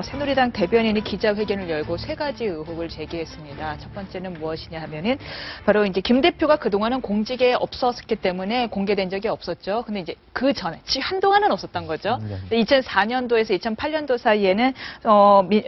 새누리당 대변인이 기자회견을 열고 세 가지 의혹을 제기했습니다. 첫 번째는 무엇이냐 하면은 바로 이제 김 대표가 그동안은 공직에 없었기 때문에 공개된 적이 없었죠. 근데 이제 그 전에 한동안은 없었던 거죠. 2004년도에서 2008년도 사이에는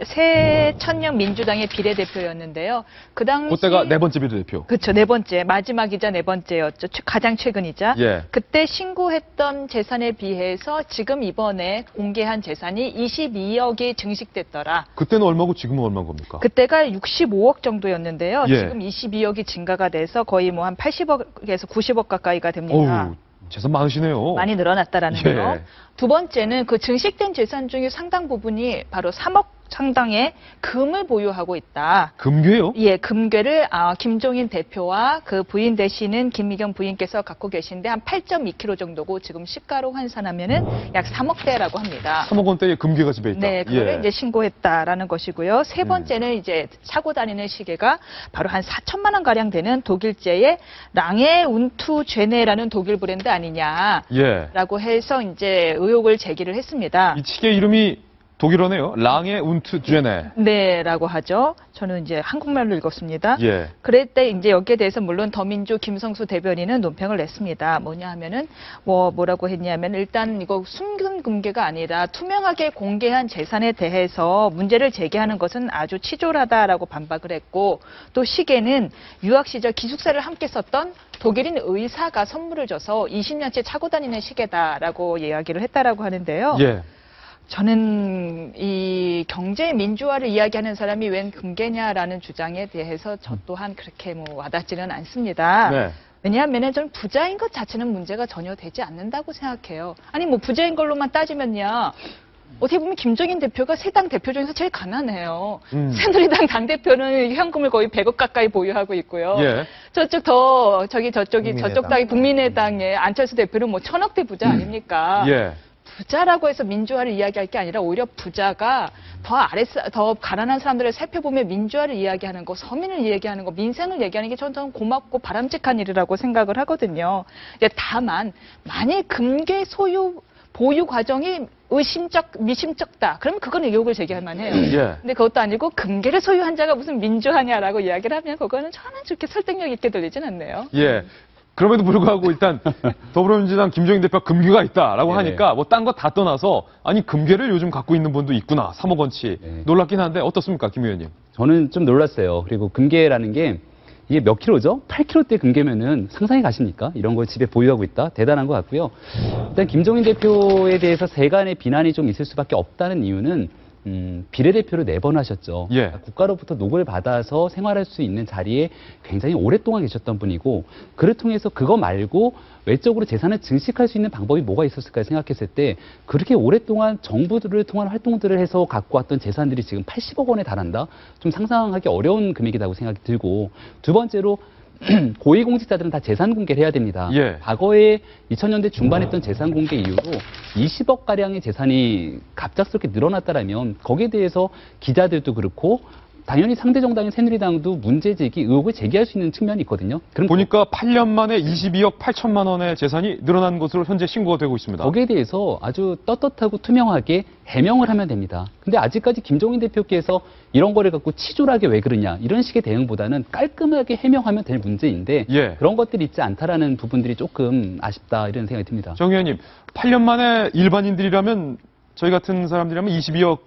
새천년 민주당의 비례대표였는데요. 그 당시 그때가 네 번째 비례대표. 그렇죠. 네 번째, 마지막이자 네 번째였죠. 가장 최근이자. 예. 그때 신고했던 재산에 비해서 지금 이번에 공개한 재산이 22억이 증식됐더라. 그때는 얼마고 지금은 얼마인 겁니까? 그때가 65억 정도였는데요. 예. 지금 22억이 증가가 돼서 거의 뭐 한 80억에서 90억 가까이가 됩니다. 어우, 재산 많으시네요. 많이 늘어났다라는 예. 거. 두 번째는 그 증식된 재산 중에 상당 부분이 바로 3억 상당의 금을 보유하고 있다. 금괴요? 예, 금괴를 김종인 대표와 그 부인 되시는 김미경 부인께서 갖고 계신데 한 8.2kg 정도고 지금 시가로 환산하면은 약 3억대라고 합니다. 3억 원대의 금괴가 집에 있다. 네, 그거를 예. 이제 신고했다라는 것이고요. 세 번째는 이제 차고 다니는 시계가 바로 한 4천만 원 가량 되는 독일제의 랑에 운투 제네라는 독일 브랜드 아니냐라고 예. 해서 이제 의혹을 제기를 했습니다. 이 시계 이름이 독일어네요. 랑에 운트 쥐네. 네라고 하죠. 저는 이제 한국말로 읽었습니다. 예. 그럴 때 이제 여기에 대해서 물론 더민주 김성수 대변인은 논평을 냈습니다. 뭐냐 하면은 뭐라고 했냐면 일단 이거 숨긴 금괴가 아니라 투명하게 공개한 재산에 대해서 문제를 제기하는 것은 아주 치졸하다라고 반박을 했고, 또 시계는 유학 시절 기숙사를 함께 썼던 독일인 의사가 선물을 줘서 20년째 차고 다니는 시계다라고 이야기를 했다라고 하는데요. 예. 저는 이 경제 민주화를 이야기하는 사람이 웬 금괴냐라는 주장에 대해서 저 또한 그렇게 와닿지는 않습니다. 네. 왜냐하면 저는 부자인 것 자체는 문제가 전혀 되지 않는다고 생각해요. 아니 뭐 부자인 걸로만 따지면요. 어떻게 보면 김종인 대표가 세 당 대표 중에서 제일 가난해요. 새누리당 당대표는 현금을 거의 100억 가까이 보유하고 있고요. 예. 저쪽이 국민의당. 저쪽 당이 국민의당의 안철수 대표는 뭐 천억대 부자 아닙니까? 예. 부자라고 해서 민주화를 이야기할 게 아니라 오히려 부자가 더 가난한 사람들을 살펴보며 민주화를 이야기하는 거, 서민을 이야기하는 거, 민생을 얘기하는 게 저는 고맙고 바람직한 일이라고 생각을 하거든요. 다만 만일 금괴 보유 과정이 미심쩍다. 그러면 그건 의혹을 제기할 만해요. 예. 근데 그것도 아니고 금괴를 소유한 자가 무슨 민주화냐라고 이야기를 하면 그거는 저는 그렇게 설득력 있게 들리진 않네요. 예. 그럼에도 불구하고 일단 더불어민주당 김종인 대표가 금괴가 있다라고 네네. 하니까 뭐 딴 거 다 떠나서 아니 금괴를 요즘 갖고 있는 분도 있구나, 3억 원치. 네. 놀랍긴 한데 어떻습니까, 김 의원님? 저는 좀 놀랐어요. 그리고 금괴라는 게 이게 몇 킬로죠? 8킬로대 금괴면은 상상이 가십니까? 이런 걸 집에 보유하고 있다? 대단한 것 같고요. 일단 김종인 대표에 대해서 세간의 비난이 좀 있을 수밖에 없다는 이유는 비례대표를 4번 하셨죠. 예. 국가로부터 녹을 받아서 생활할 수 있는 자리에 굉장히 오랫동안 계셨던 분이고, 그를 통해서 그거 말고 외적으로 재산을 증식할 수 있는 방법이 뭐가 있었을까 생각했을 때 그렇게 오랫동안 정부들을 통한 활동들을 해서 갖고 왔던 재산들이 지금 80억 원에 달한다? 좀 상상하기 어려운 금액이라고 생각이 들고, 두 번째로 고위공직자들은 다 재산 공개를 해야 됩니다. 예. 과거에 2000년대 중반에 했던 재산 공개 이후로 20억 가량의 재산이 갑작스럽게 늘어났다라면 거기에 대해서 기자들도 그렇고 당연히 상대 정당인 새누리당도 문제 제기, 의혹을 제기할 수 있는 측면이 있거든요. 그럼 보니까 8년 만에 22억 8천만 원의 재산이 늘어난 것으로 현재 신고가 되고 있습니다. 거기에 대해서 아주 떳떳하고 투명하게 해명을 하면 됩니다. 근데 아직까지 김종인 대표께서 이런 거를 갖고 치졸하게 왜 그러냐 이런 식의 대응보다는 깔끔하게 해명하면 될 문제인데 예. 그런 것들이 있지 않다라는 부분들이 조금 아쉽다 이런 생각이 듭니다. 정 의원님, 8년 만에 일반인들이라면 저희 같은 사람들이라면 22억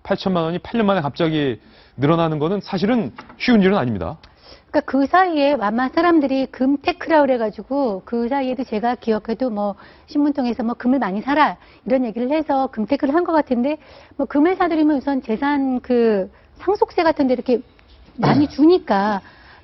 8천만 원이 8년 만에 갑자기 늘어나는 거는 사실은 쉬운 일은 아닙니다. 그러니까 그 사이에 아마 사람들이 금테크라 그래가지고 그 사이에도 제가 기억해도 뭐 신문 통해서 뭐 금을 많이 사라 이런 얘기를 해서 금테크를 한 것 같은데 뭐 금을 사들이면 우선 재산 그 상속세 같은 데 이렇게 많이 주니까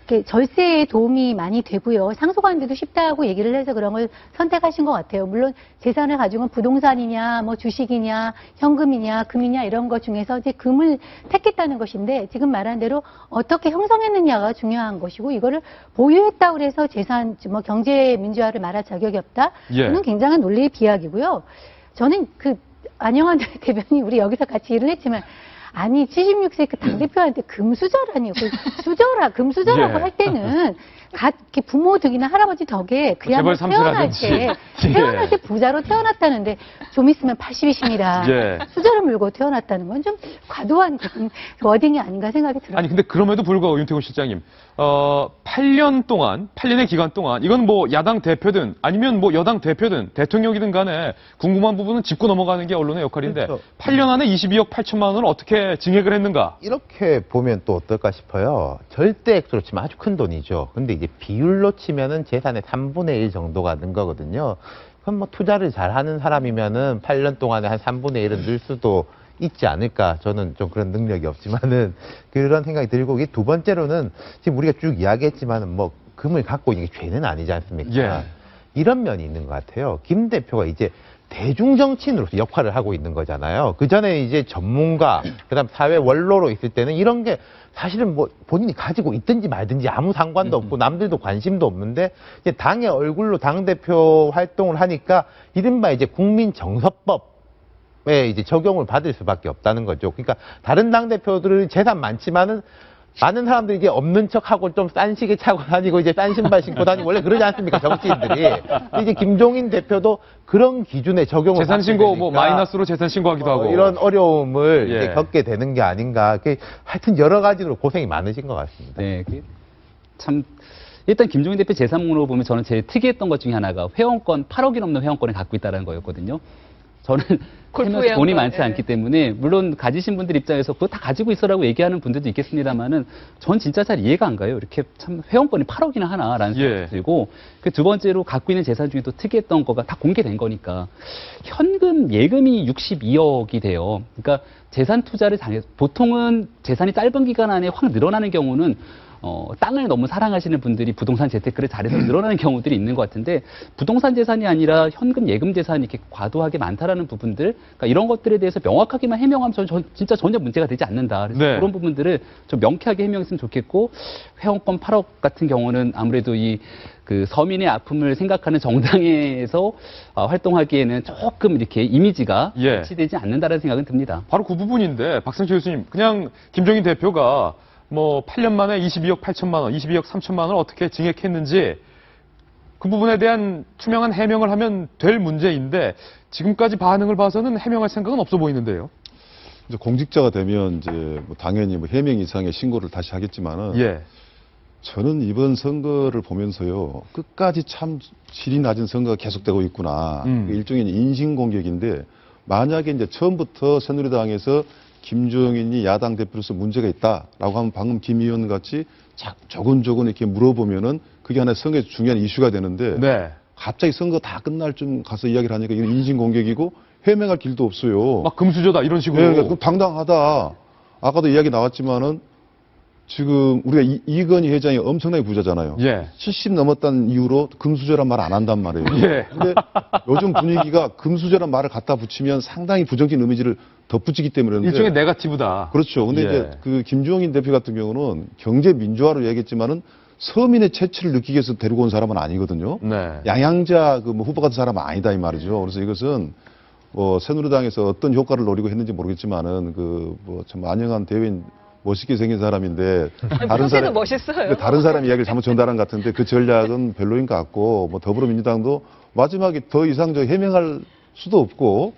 이렇게 절세에 도움이 많이 되고요. 상속하는데도 쉽다고 얘기를 해서 그런 걸 선택하신 것 같아요. 물론 재산을 가지고 부동산이냐, 뭐 주식이냐, 현금이냐, 금이냐 이런 것 중에서 이제 금을 택했다는 것인데 지금 말한 대로 어떻게 형성했느냐가 중요한 것이고 이거를 보유했다고 해서 재산, 뭐 경제 민주화를 말할 자격이 없다. 예. 저는 굉장한 논리의 비약이고요. 저는 그 안영환 대변인 우리 여기서 같이 일을 했지만 아니 76세 그 당대표한테 금수저라니 금수저라고 예. 할 때는 이렇게 부모 덕이나 할아버지 덕에 그야말로 재벌 태어날 삼세라든지. 때 태어날 때 부자로 태어났다는데 좀 있으면 80이십니다. 예. 수저를 물고 태어났다는 건 좀 과도한 그런 워딩이 아닌가 생각이 들어요. 아니 근데 그럼에도 불구하고 윤태곤 실장님 8년의 기간 동안 이건 뭐 야당 대표든 아니면 뭐 여당 대표든 대통령이든 간에 궁금한 부분은 짚고 넘어가는 게 언론의 역할인데 그렇죠. 8년 안에 22억 8천만 원을 어떻게 증액을 했는가? 이렇게 보면 또 어떨까 싶어요. 절대 액수로 치면 아주 큰 돈이죠. 근데 이제 비율로 치면은 재산의 3분의 1 정도가 는 거거든요. 그럼 뭐 투자를 잘 하는 사람이면은 8년 동안에 한 3분의 1은 늘 수도 있지 않을까. 저는 좀 그런 능력이 없지만은 그런 생각이 들고 이게 두 번째로는 지금 우리가 쭉 이야기했지만은 뭐 금을 갖고 있는 게 죄는 아니지 않습니까? 예. 이런 면이 있는 것 같아요. 김 대표가 이제 대중정치인으로서 역할을 하고 있는 거잖아요. 그 전에 이제 전문가, 그 다음 사회 원로로 있을 때는 이런 게 사실은 뭐 본인이 가지고 있든지 말든지 아무 상관도 없고 남들도 관심도 없는데 이제 당의 얼굴로 당대표 활동을 하니까 이른바 이제 국민정서법에 이제 적용을 받을 수밖에 없다는 거죠. 그러니까 다른 당대표들은 재산 많지만은 많은 사람들이 이제 없는 척하고 좀 싼 시계 차고 다니고 이제 싼 신발 신고 다니고 원래 그러지 않습니까 정치인들이. 근데 이제 김종인 대표도 그런 기준에 적용을 재산 받게 신고 뭐 되니까 마이너스로 재산 신고하기도 하고 이런 어려움을 예. 이제 겪게 되는 게 아닌가. 하여튼 여러 가지로 고생이 많으신 것 같습니다. 네, 참 일단 김종인 대표 재산으로 보면 저는 제일 특이했던 것 중에 하나가 회원권 8억이 넘는 회원권을 갖고 있다는 거였거든요. 저는 골프 살면서 돈이 회원권, 많지 예. 않기 때문에 물론 가지신 분들 입장에서 그거 다 가지고 있어라고 얘기하는 분들도 있겠습니다만은 전 진짜 잘 이해가 안 가요. 이렇게 참 회원권이 8억이나 하나라는 예. 생각이 들고 그 두 번째로 갖고 있는 재산 중에 또 특이했던 거가 다 공개된 거니까 현금 예금이 62억이 돼요. 그러니까 재산 투자를 보통은 재산이 짧은 기간 안에 확 늘어나는 경우는 땅을 너무 사랑하시는 분들이 부동산 재테크를 잘해서 늘어나는 경우들이 있는 것 같은데 부동산 재산이 아니라 현금 예금 재산이 이렇게 과도하게 많다라는 부분들 그러니까 이런 것들에 대해서 명확하게만 해명하면 전 진짜 전혀 문제가 되지 않는다. 그래서 네. 그런 부분들을 좀 명쾌하게 해명했으면 좋겠고 회원권 8억 같은 경우는 아무래도 그 서민의 아픔을 생각하는 정당에서 활동하기에는 조금 이렇게 이미지가 예. 배치되지 않는다는 생각은 듭니다. 바로 그 부분인데 박상철 교수님 그냥 김종인 대표가 뭐 8년 만에 22억 8천만 원, 22억 3천만 원을 어떻게 증액했는지 그 부분에 대한 투명한 해명을 하면 될 문제인데 지금까지 반응을 봐서는 해명할 생각은 없어 보이는데요. 이제 공직자가 되면 이제 뭐 당연히 뭐 해명 이상의 신고를 다시 하겠지만은 예. 저는 이번 선거를 보면서요 끝까지 참 질이 낮은 선거가 계속되고 있구나. 일종의 인신공격인데 만약에 이제 처음부터 새누리당에서 김종인이 야당 대표로서 문제가 있다라고 하면 방금 김 의원 같이 조근조근 이렇게 물어보면은 그게 하나의 선거의 중요한 이슈가 되는데 네. 갑자기 선거 다 끝날 쯤 가서 이야기를 하니까 이건 인신공격이고 해명할 길도 없어요. 막 금수저다 이런 식으로. 네, 그럼 당당하다. 아까도 이야기 나왔지만은 지금 우리가 이건희 회장이 엄청나게 부자잖아요. 예. 70 넘었다는 이유로 금수저란 말 안 한단 말이에요. 예. 근데 요즘 분위기가 금수저란 말을 갖다 붙이면 상당히 부정적인 이미지를 덧붙이기 때문에 그런데 일종의 네거티브다. 그렇죠. 근데 예. 이제 그 김종인 대표 같은 경우는 경제 민주화로 얘기했지만은 서민의 채취를 느끼기 위해서 데리고 온 사람은 아니거든요. 네. 양양자 그 뭐 후보 같은 사람은 아니다 이 말이죠. 그래서 이것은 뭐 새누리당에서 어떤 효과를 노리고 했는지 모르겠지만은 그 뭐 참 안영한 대변인 멋있게 생긴 사람인데 평소에도 멋있어요. 근데 다른 사람 이야기를 잘못 전달한 것 같은데 그 전략은 별로인 것 같고 뭐 더불어민주당도 마지막에 더 이상 해명할 수도 없고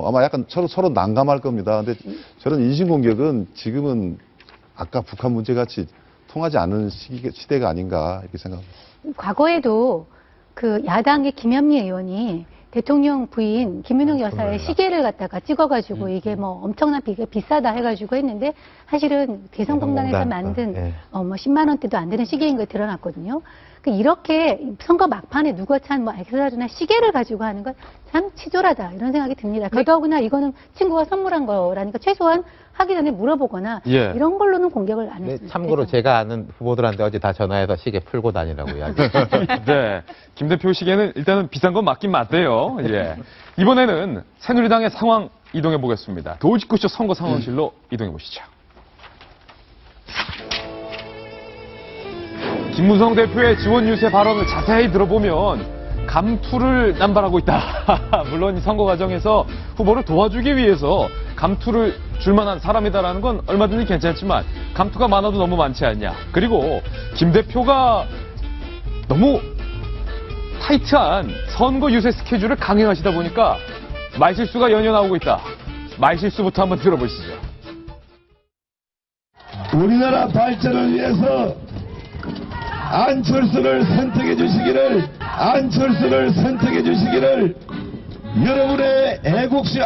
아마 약간 서로 난감할 겁니다. 근데 저는 인신공격은 지금은 아까 북한 문제 같이 통하지 않는 시대가 아닌가 이렇게 생각합니다. 과거에도 그 야당의 김현미 의원이 대통령 부인 김윤옥 여사의 시계를 갖다가 찍어가지고 이게 뭐 엄청난 비싸다 해가지고 했는데 사실은 개성공단에서 만든 뭐 10만 원대도 안 되는 시계인 거 드러났거든요. 이렇게 선거 막판에 누가 찬 뭐 액세서리나 시계를 가지고 하는 건 참 치졸하다 이런 생각이 듭니다. 더더구나 이거는 친구가 선물한 거라니까 최소한 하기 전에 물어보거나 예. 이런 걸로는 공격을 안 네, 했습니다. 참고로 제가 아는 후보들한테 어제 다 전화해서 시계 풀고 다니라고 이야기했어요. 네. 김 대표 시계는 일단은 비싼 건 맞긴 맞대요. 예. 이번에는 새누리당의 상황 이동해 보겠습니다. 도지구쇼 선거 상황실로 이동해 보시죠. 김무성 대표의 지원 유세 발언을 자세히 들어보면 감투를 남발하고 있다. 물론 이 선거 과정에서 후보를 도와주기 위해서 감투를 줄 만한 사람이다라는 건 얼마든지 괜찮지만 감투가 많아도 너무 많지 않냐. 그리고 김 대표가 너무 타이트한 선거 유세 스케줄을 강행하시다 보니까 말실수가 연이어 나오고 있다. 말실수부터 한번 들어보시죠. 우리나라 발전을 위해서 안철수를 선택해 주시기를 여러분의 애국심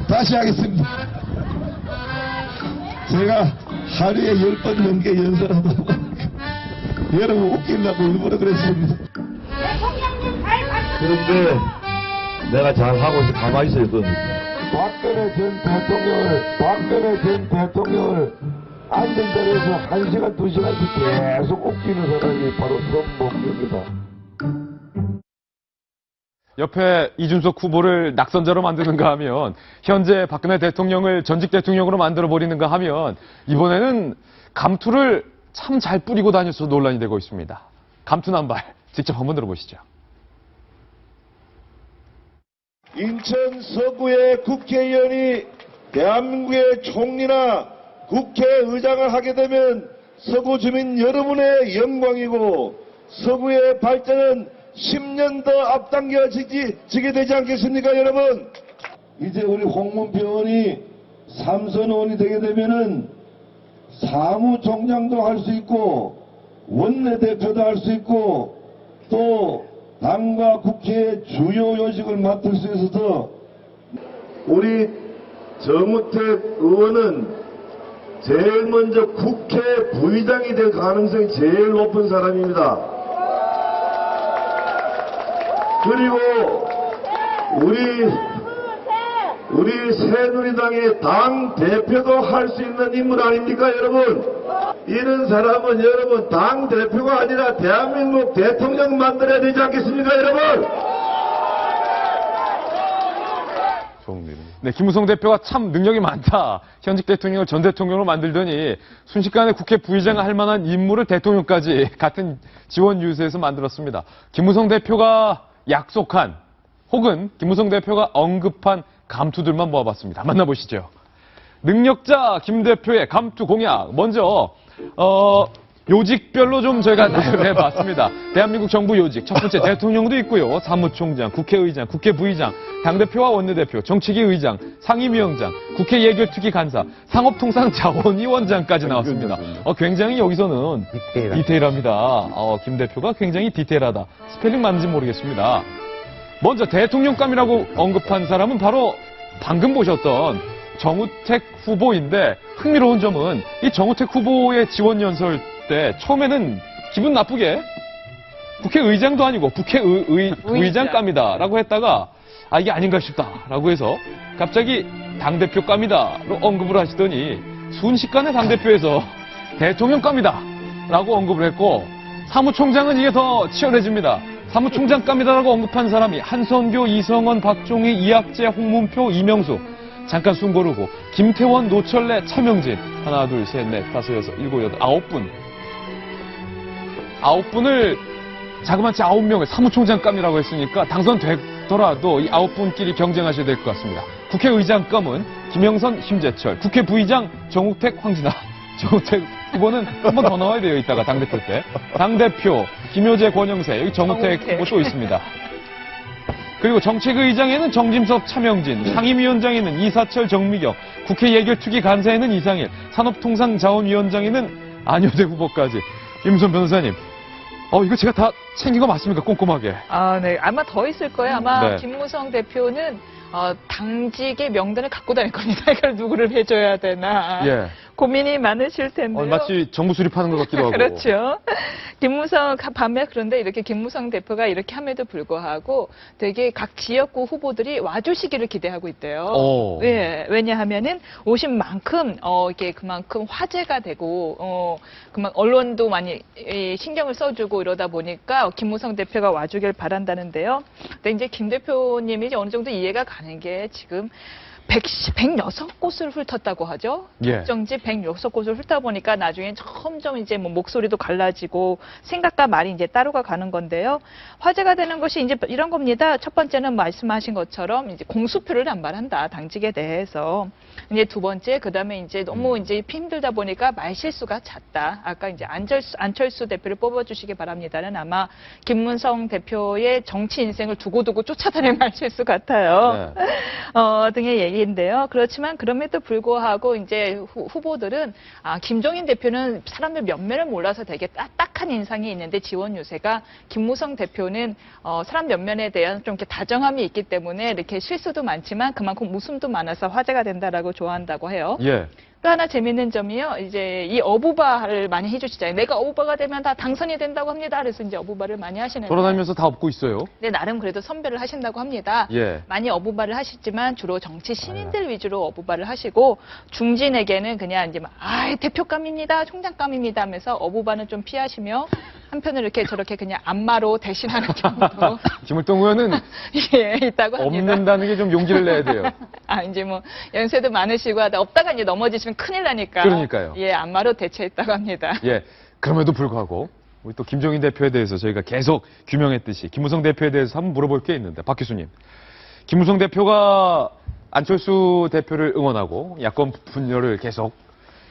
다시 하겠습니다. 제가 하루에 10번 넘게 연설하다 보니까 여러분 웃기려고 일부러 그랬습니다. 그런데 내가 잘하고 있어 가만히 있어야 됩니다. 박근혜 전 대통령을 앉은 자리에서 1시간, 2시간씩 계속 웃기는 사람이 바로 손목입니다. 옆에 이준석 후보를 낙선자로 만드는가 하면 현재 박근혜 대통령을 전직 대통령으로 만들어버리는가 하면 이번에는 감투를 참 잘 뿌리고 다녀서 논란이 되고 있습니다. 감투 남발 직접 한번 들어보시죠. 인천 서구의 국회의원이 대한민국의 총리나 국회의장을 하게 되면 서구 주민 여러분의 영광이고 서구의 발전은 10년 더 앞당겨지게 되지 않겠습니까, 여러분? 이제 우리 홍문표 의원이 삼선 의원이 되게 되면은 사무총장도 할 수 있고 원내대표도 할 수 있고 또 당과 국회의 주요 요직을 맡을 수 있어서 우리 정우택 의원은 제일 먼저 국회 부의장이 될 가능성이 제일 높은 사람입니다. 그리고 우리 새누리당의 당 대표도 할 수 있는 인물 아닙니까, 여러분? 이런 사람은 여러분 당 대표가 아니라 대한민국 대통령 만들어야 되지 않겠습니까, 여러분? 네, 김무성 대표가 참 능력이 많다. 현직 대통령을 전 대통령으로 만들더니 순식간에 국회 부의장을 할 만한 인물을 대통령까지 같은 지원 유세에서 만들었습니다. 김무성 대표가 약속한 혹은 김무성 대표가 언급한 감투들만 모아봤습니다. 만나보시죠. 능력자 김 대표의 감투 공약. 먼저 요직별로 좀 저희가 해봤습니다. 대한민국 정부 요직. 첫 번째 대통령도 있고요. 사무총장, 국회의장, 국회부의장, 당대표와 원내대표, 정치기 의장, 상임위원장, 국회 예결특위 간사, 상업통상자원위원장까지 나왔습니다. 굉장히 여기서는 디테일합니다. 김 대표가 굉장히 디테일하다. 스펠링 맞는지 모르겠습니다. 먼저 대통령감이라고 언급한 사람은 바로 방금 보셨던 정우택 후보인데 흥미로운 점은 이 정우택 후보의 지원 연설 때 처음에는 기분 나쁘게 국회의장도 아니고 부의장감이다라고 했다가 이게 아닌가 싶다라고 해서 갑자기 당대표감이다로 언급을 하시더니 순식간에 당대표에서 대통령감이다라고 언급을 했고 사무총장은 이게 더 치열해집니다. 사무총장감이다라고 언급한 사람이 한선교, 이성원, 박종희, 이학재, 홍문표, 이명수 잠깐 숨 고르고 김태원, 노철래, 차명진 하나, 둘, 셋, 넷, 다섯, 여섯, 일곱, 여덟, 9분 9분을 자그마치 9명을 사무총장감이라고 했으니까 당선되더라도 이 9분끼리 경쟁하셔야 될 것 같습니다. 국회의장감은 김영선, 심재철, 국회 부의장 정우택, 황진아. 정우택 후보는 한 번 더 나와야 돼요, 이따가 당대표 때. 당대표, 김효재, 권영세, 여기 정우택 후보 또 있습니다. 그리고 정책의장에는 정진석, 차명진, 상임위원장에는 이사철, 정미경, 국회 예결특위 간사에는 이상일, 산업통상자원위원장에는 안효대 후보까지. 임선 변호사님, 이거 제가 다 챙긴 거 맞습니까? 꼼꼼하게. 네. 아마 더 있을 거예요. 아마 네. 김무성 대표는 당직의 명단을 갖고 다닐 겁니다. 이걸 누구를 해줘야 되나. 예. 고민이 많으실 텐데요. 마치 정부 수립하는 것 같기도 하고. 그렇죠. 김무성 반면 그런데 이렇게 김무성 대표가 이렇게 함에도 불구하고 되게 각 지역구 후보들이 와주시기를 기대하고 있대요. 예, 왜냐하면은 오신 만큼 이게 그만큼 화제가 되고 그만 언론도 많이 신경을 써주고 이러다 보니까 김무성 대표가 와주길 바란다는데요. 근데 이제 김 대표님이 이제 어느 정도 이해가 가는 게 지금 106곳을 훑었다고 하죠. 예. 특정지 106곳을 훑다 보니까 나중에 점점 이제 뭐 목소리도 갈라지고 생각과 말이 이제 따로가 가는 건데요. 화제가 되는 것이 이제 이런 겁니다. 첫 번째는 말씀하신 것처럼 이제 공수표를 남발한다. 당직에 대해서. 이제 두 번째, 그 다음에 이제 너무 이제 힘들다 보니까 말실수가 잦다. 아까 이제 안철수 대표를 뽑아주시기 바랍니다는 아마 김문성 대표의 정치 인생을 두고두고 쫓아다닐 말실수 같아요. 네. 등의 얘기인데요. 그렇지만 그럼에도 불구하고 이제 후보들은 김종인 대표는 사람들 면면을 몰라서 되게 딱딱한 인상이 있는데 지원 유세가 김무성 대표는 사람 면면에 대한 좀 이렇게 다정함이 있기 때문에 이렇게 실수도 많지만 그만큼 웃음도 많아서 화제가 된다라고 좋아한다고 해요. 예. 또 하나 재밌는 점이요. 이제 이 어부바를 많이 해주시잖아요. 내가 어부바가 되면 다 당선이 된다고 합니다. 그래서 이제 어부바를 많이 하시는데. 돌아다니면서 다 업고 있어요. 네, 나름 그래도 선배를 하신다고 합니다. 예. 많이 어부바를 하시지만 주로 정치 신인들 위주로 어부바를 하시고 중진에게는 그냥 이제 대표감입니다, 총장감입니다 하면서 어부바는 좀 피하시며 한편으로 이렇게 저렇게 그냥 안마로 대신하는 정도 김을동 의원은 예, 있다고 합니다. 없는다는 게 좀 용기를 내야 돼요. 이제 뭐 연세도 많으시고 하다 없다가 이제 넘어지시면 큰일 나니까. 그러니까요. 예, 안마로 대체했다고 합니다. 예. 그럼에도 불구하고 우리 또 김종인 대표에 대해서 저희가 계속 규명했듯이 김무성 대표에 대해서 한번 물어볼 게 있는데 박 교수님. 김무성 대표가 안철수 대표를 응원하고 야권 분열을 계속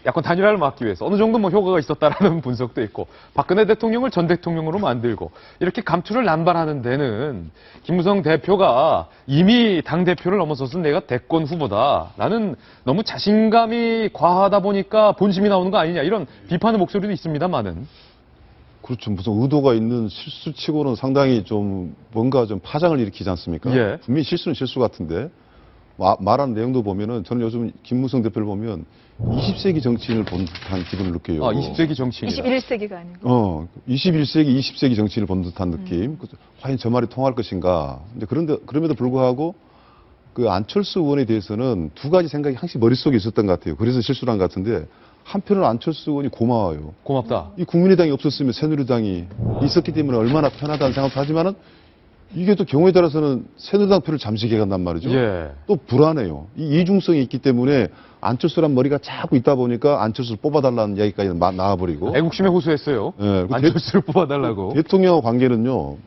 야권 단일화를 막기 위해서 어느 정도 뭐 효과가 있었다라는 분석도 있고 박근혜 대통령을 전 대통령으로 만들고 이렇게 감투를 남발하는 데는 김무성 대표가 이미 당대표를 넘어서서 내가 대권 후보다라는 너무 자신감이 과하다 보니까 본심이 나오는 거 아니냐 이런 비판의 목소리도 있습니다만은. 그렇죠. 무슨 의도가 있는 실수치고는 상당히 좀 뭔가 좀 파장을 일으키지 않습니까? 예. 분명히 실수는 실수 같은데 말하는 내용도 보면은 저는 요즘 김무성 대표를 보면 20세기 정치인을 본 듯한 기분을 느껴요. 20세기 정치인이다. 21세기가 아니고. 21세기, 20세기 정치인을 본 듯한 느낌. 과연 저 말이 통할 것인가. 근데 그럼에도 불구하고 그 안철수 의원에 대해서는 두 가지 생각이 항상 머릿속에 있었던 것 같아요. 그래서 실수를 한 것 같은데 한편으로는 안철수 의원이 고마워요. 고맙다. 이 국민의당이 없었으면 새누리당이 있었기 때문에 얼마나 편하다는 생각도 하지만은 이게 또 경우에 따라서는 새누리당 표를 잠식해 간단 말이죠. 예. 또 불안해요. 이 이중성이 있기 때문에 안철수란 머리가 자꾸 있다 보니까 안철수를 뽑아달라는 이야기까지 나와버리고. 애국심에 호소했어요. 예, 안철수를 뽑아달라고. 대통령과 관계는요.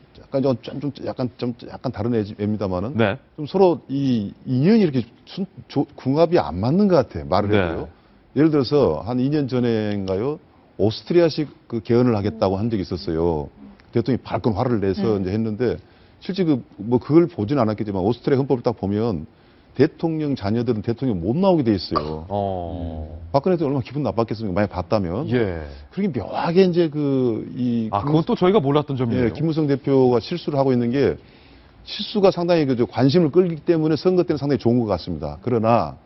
약간 다른 애입니다만은 네. 좀 서로 이 인연이 이렇게 궁합이 안 맞는 것 같아. 말을 네. 해도요. 예를 들어서 한 2년 전인가요? 오스트리아식 그 개헌을 하겠다고 한 적이 있었어요. 대통령이 발끈 화를 내서 이제 했는데 실제 그걸 보진 않았겠지만 오스트리아 헌법을 딱 보면 대통령 자녀들은 대통령 못 나오게 돼 있어요. 박근혜 대통령 얼마나 기분 나빴겠습니까? 만약 봤다면. 예. 그렇게 묘하게 이제 그건 또 저희가 몰랐던 점이에요. 예, 김무성 대표가 실수를 하고 있는 게 실수가 상당히 관심을 끌기 때문에 선거 때는 상당히 좋은 것 같습니다. 그러나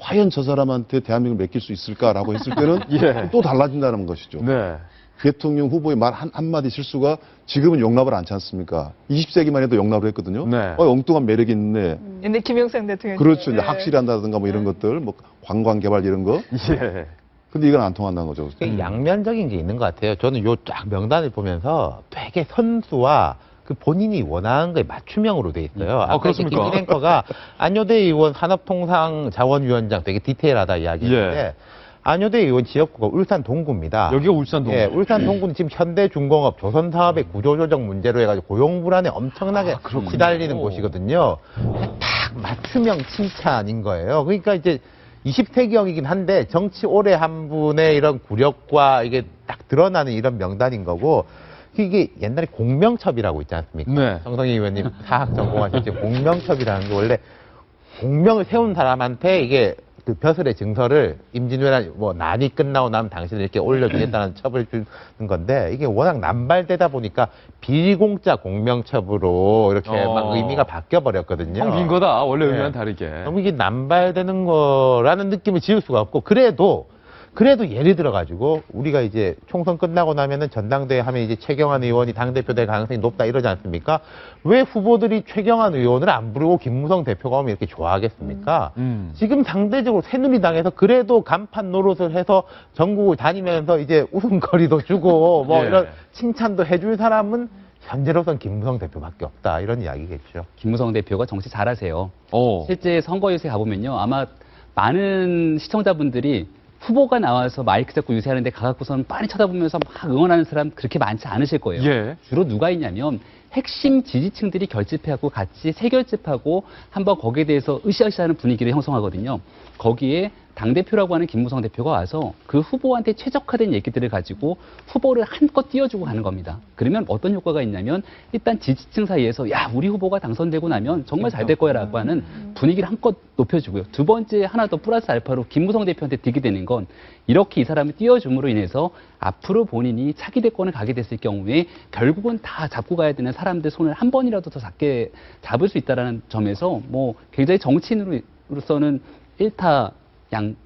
과연 저 사람한테 대한민국을 맡길 수 있을까라고 했을 때는 예. 또 달라진다는 것이죠. 네. 대통령 후보의 말 한마디 실수가 지금은 용납을 않지 않습니까? 20세기만 해도 용납을 했거든요. 네. 엉뚱한 매력이 있네. 근데 김영삼 대통령. 그렇죠. 이제 학실이 한다든가 뭐 이런 것들, 뭐 관광 개발 이런 거. 예. 근데 이건 안 통한다는 거죠. 양면적인 게 있는 것 같아요. 저는 요 쫙 명단을 보면서 되게 선수와 그 본인이 원하는 거에 맞춤형으로 돼 있어요. 아까 그렇습니까? 김진 앵커가 안효대 의원 산업통상자원위원장 되게 디테일하다 이야기했는데 예. 안효대 의원 지역구가 울산 동구입니다. 여기가 울산 동구. 예, 울산 동구는 지금 현대중공업 조선사업의 구조조정 문제로 해가지고 고용 불안에 엄청나게 시달리는 곳이거든요. 딱 딱 맞춤형 칭찬인 거예요. 그러니까 이제 20세기형이긴 한데 정치 오래 한 분의 이런 구력과 이게 딱 드러나는 이런 명단인 거고, 이게 옛날에 공명첩이라고 있지 않습니까? 네. 정성희 의원님 사학 전공하실 때 공명첩이라는 게 원래 공명을 세운 사람한테 이게 그 벼슬의 증서를 임진왜란 뭐 난이 끝나고 나면 당신을 이렇게 올려주겠다는 첩을 주는 건데, 이게 워낙 남발되다 보니까 비공짜 공명첩으로 이렇게 막 의미가 바뀌어 버렸거든요. 텅 빈 거다. 원래 네. 의미와는 다르게. 너무 이게 남발되는 거라는 느낌을 지울 수가 없고, 그래도 예를 들어가지고 우리가 이제 총선 끝나고 나면은 전당대회 하면 이제 최경환 의원이 당대표 될 가능성이 높다 이러지 않습니까? 왜 후보들이 최경환 의원을 안 부르고 김무성 대표가 오면 이렇게 좋아하겠습니까? 지금 상대적으로 새누리당에서 그래도 간판 노릇을 해서 전국을 다니면서 이제 웃음거리도 주고 뭐 예. 이런 칭찬도 해줄 사람은 현재로선 김무성 대표밖에 없다, 이런 이야기겠죠. 김무성 대표가 정치 잘하세요. 오. 실제 선거 유세 가보면요, 아마 많은 시청자분들이 후보가 나와서 마이크 잡고 유세하는데 가갖고서는 빤히 쳐다보면서 막 응원하는 사람 그렇게 많지 않으실 거예요. 예. 주로 누가 있냐면 핵심 지지층들이 결집하고 같이 세결집하고 한번 거기에 대해서 으쌰으쌰하는 분위기를 형성하거든요. 거기에 당대표라고 하는 김무성 대표가 와서 그 후보한테 최적화된 얘기들을 가지고 후보를 한껏 띄워주고 가는 겁니다. 그러면 어떤 효과가 있냐면 일단 지지층 사이에서 야, 우리 후보가 당선되고 나면 정말 잘 될 거야라고 하는 분위기를 한껏 높여주고요. 두 번째 하나 더 플러스 알파로 김무성 대표한테 득이 되는 건 이렇게 이 사람을 띄워줌으로 인해서 앞으로 본인이 차기 대권을 가게 됐을 경우에 결국은 다 잡고 가야 되는 사람들 손을 한 번이라도 더 작게 잡을 수 있다는 점에서 뭐 굉장히 정치인으로서는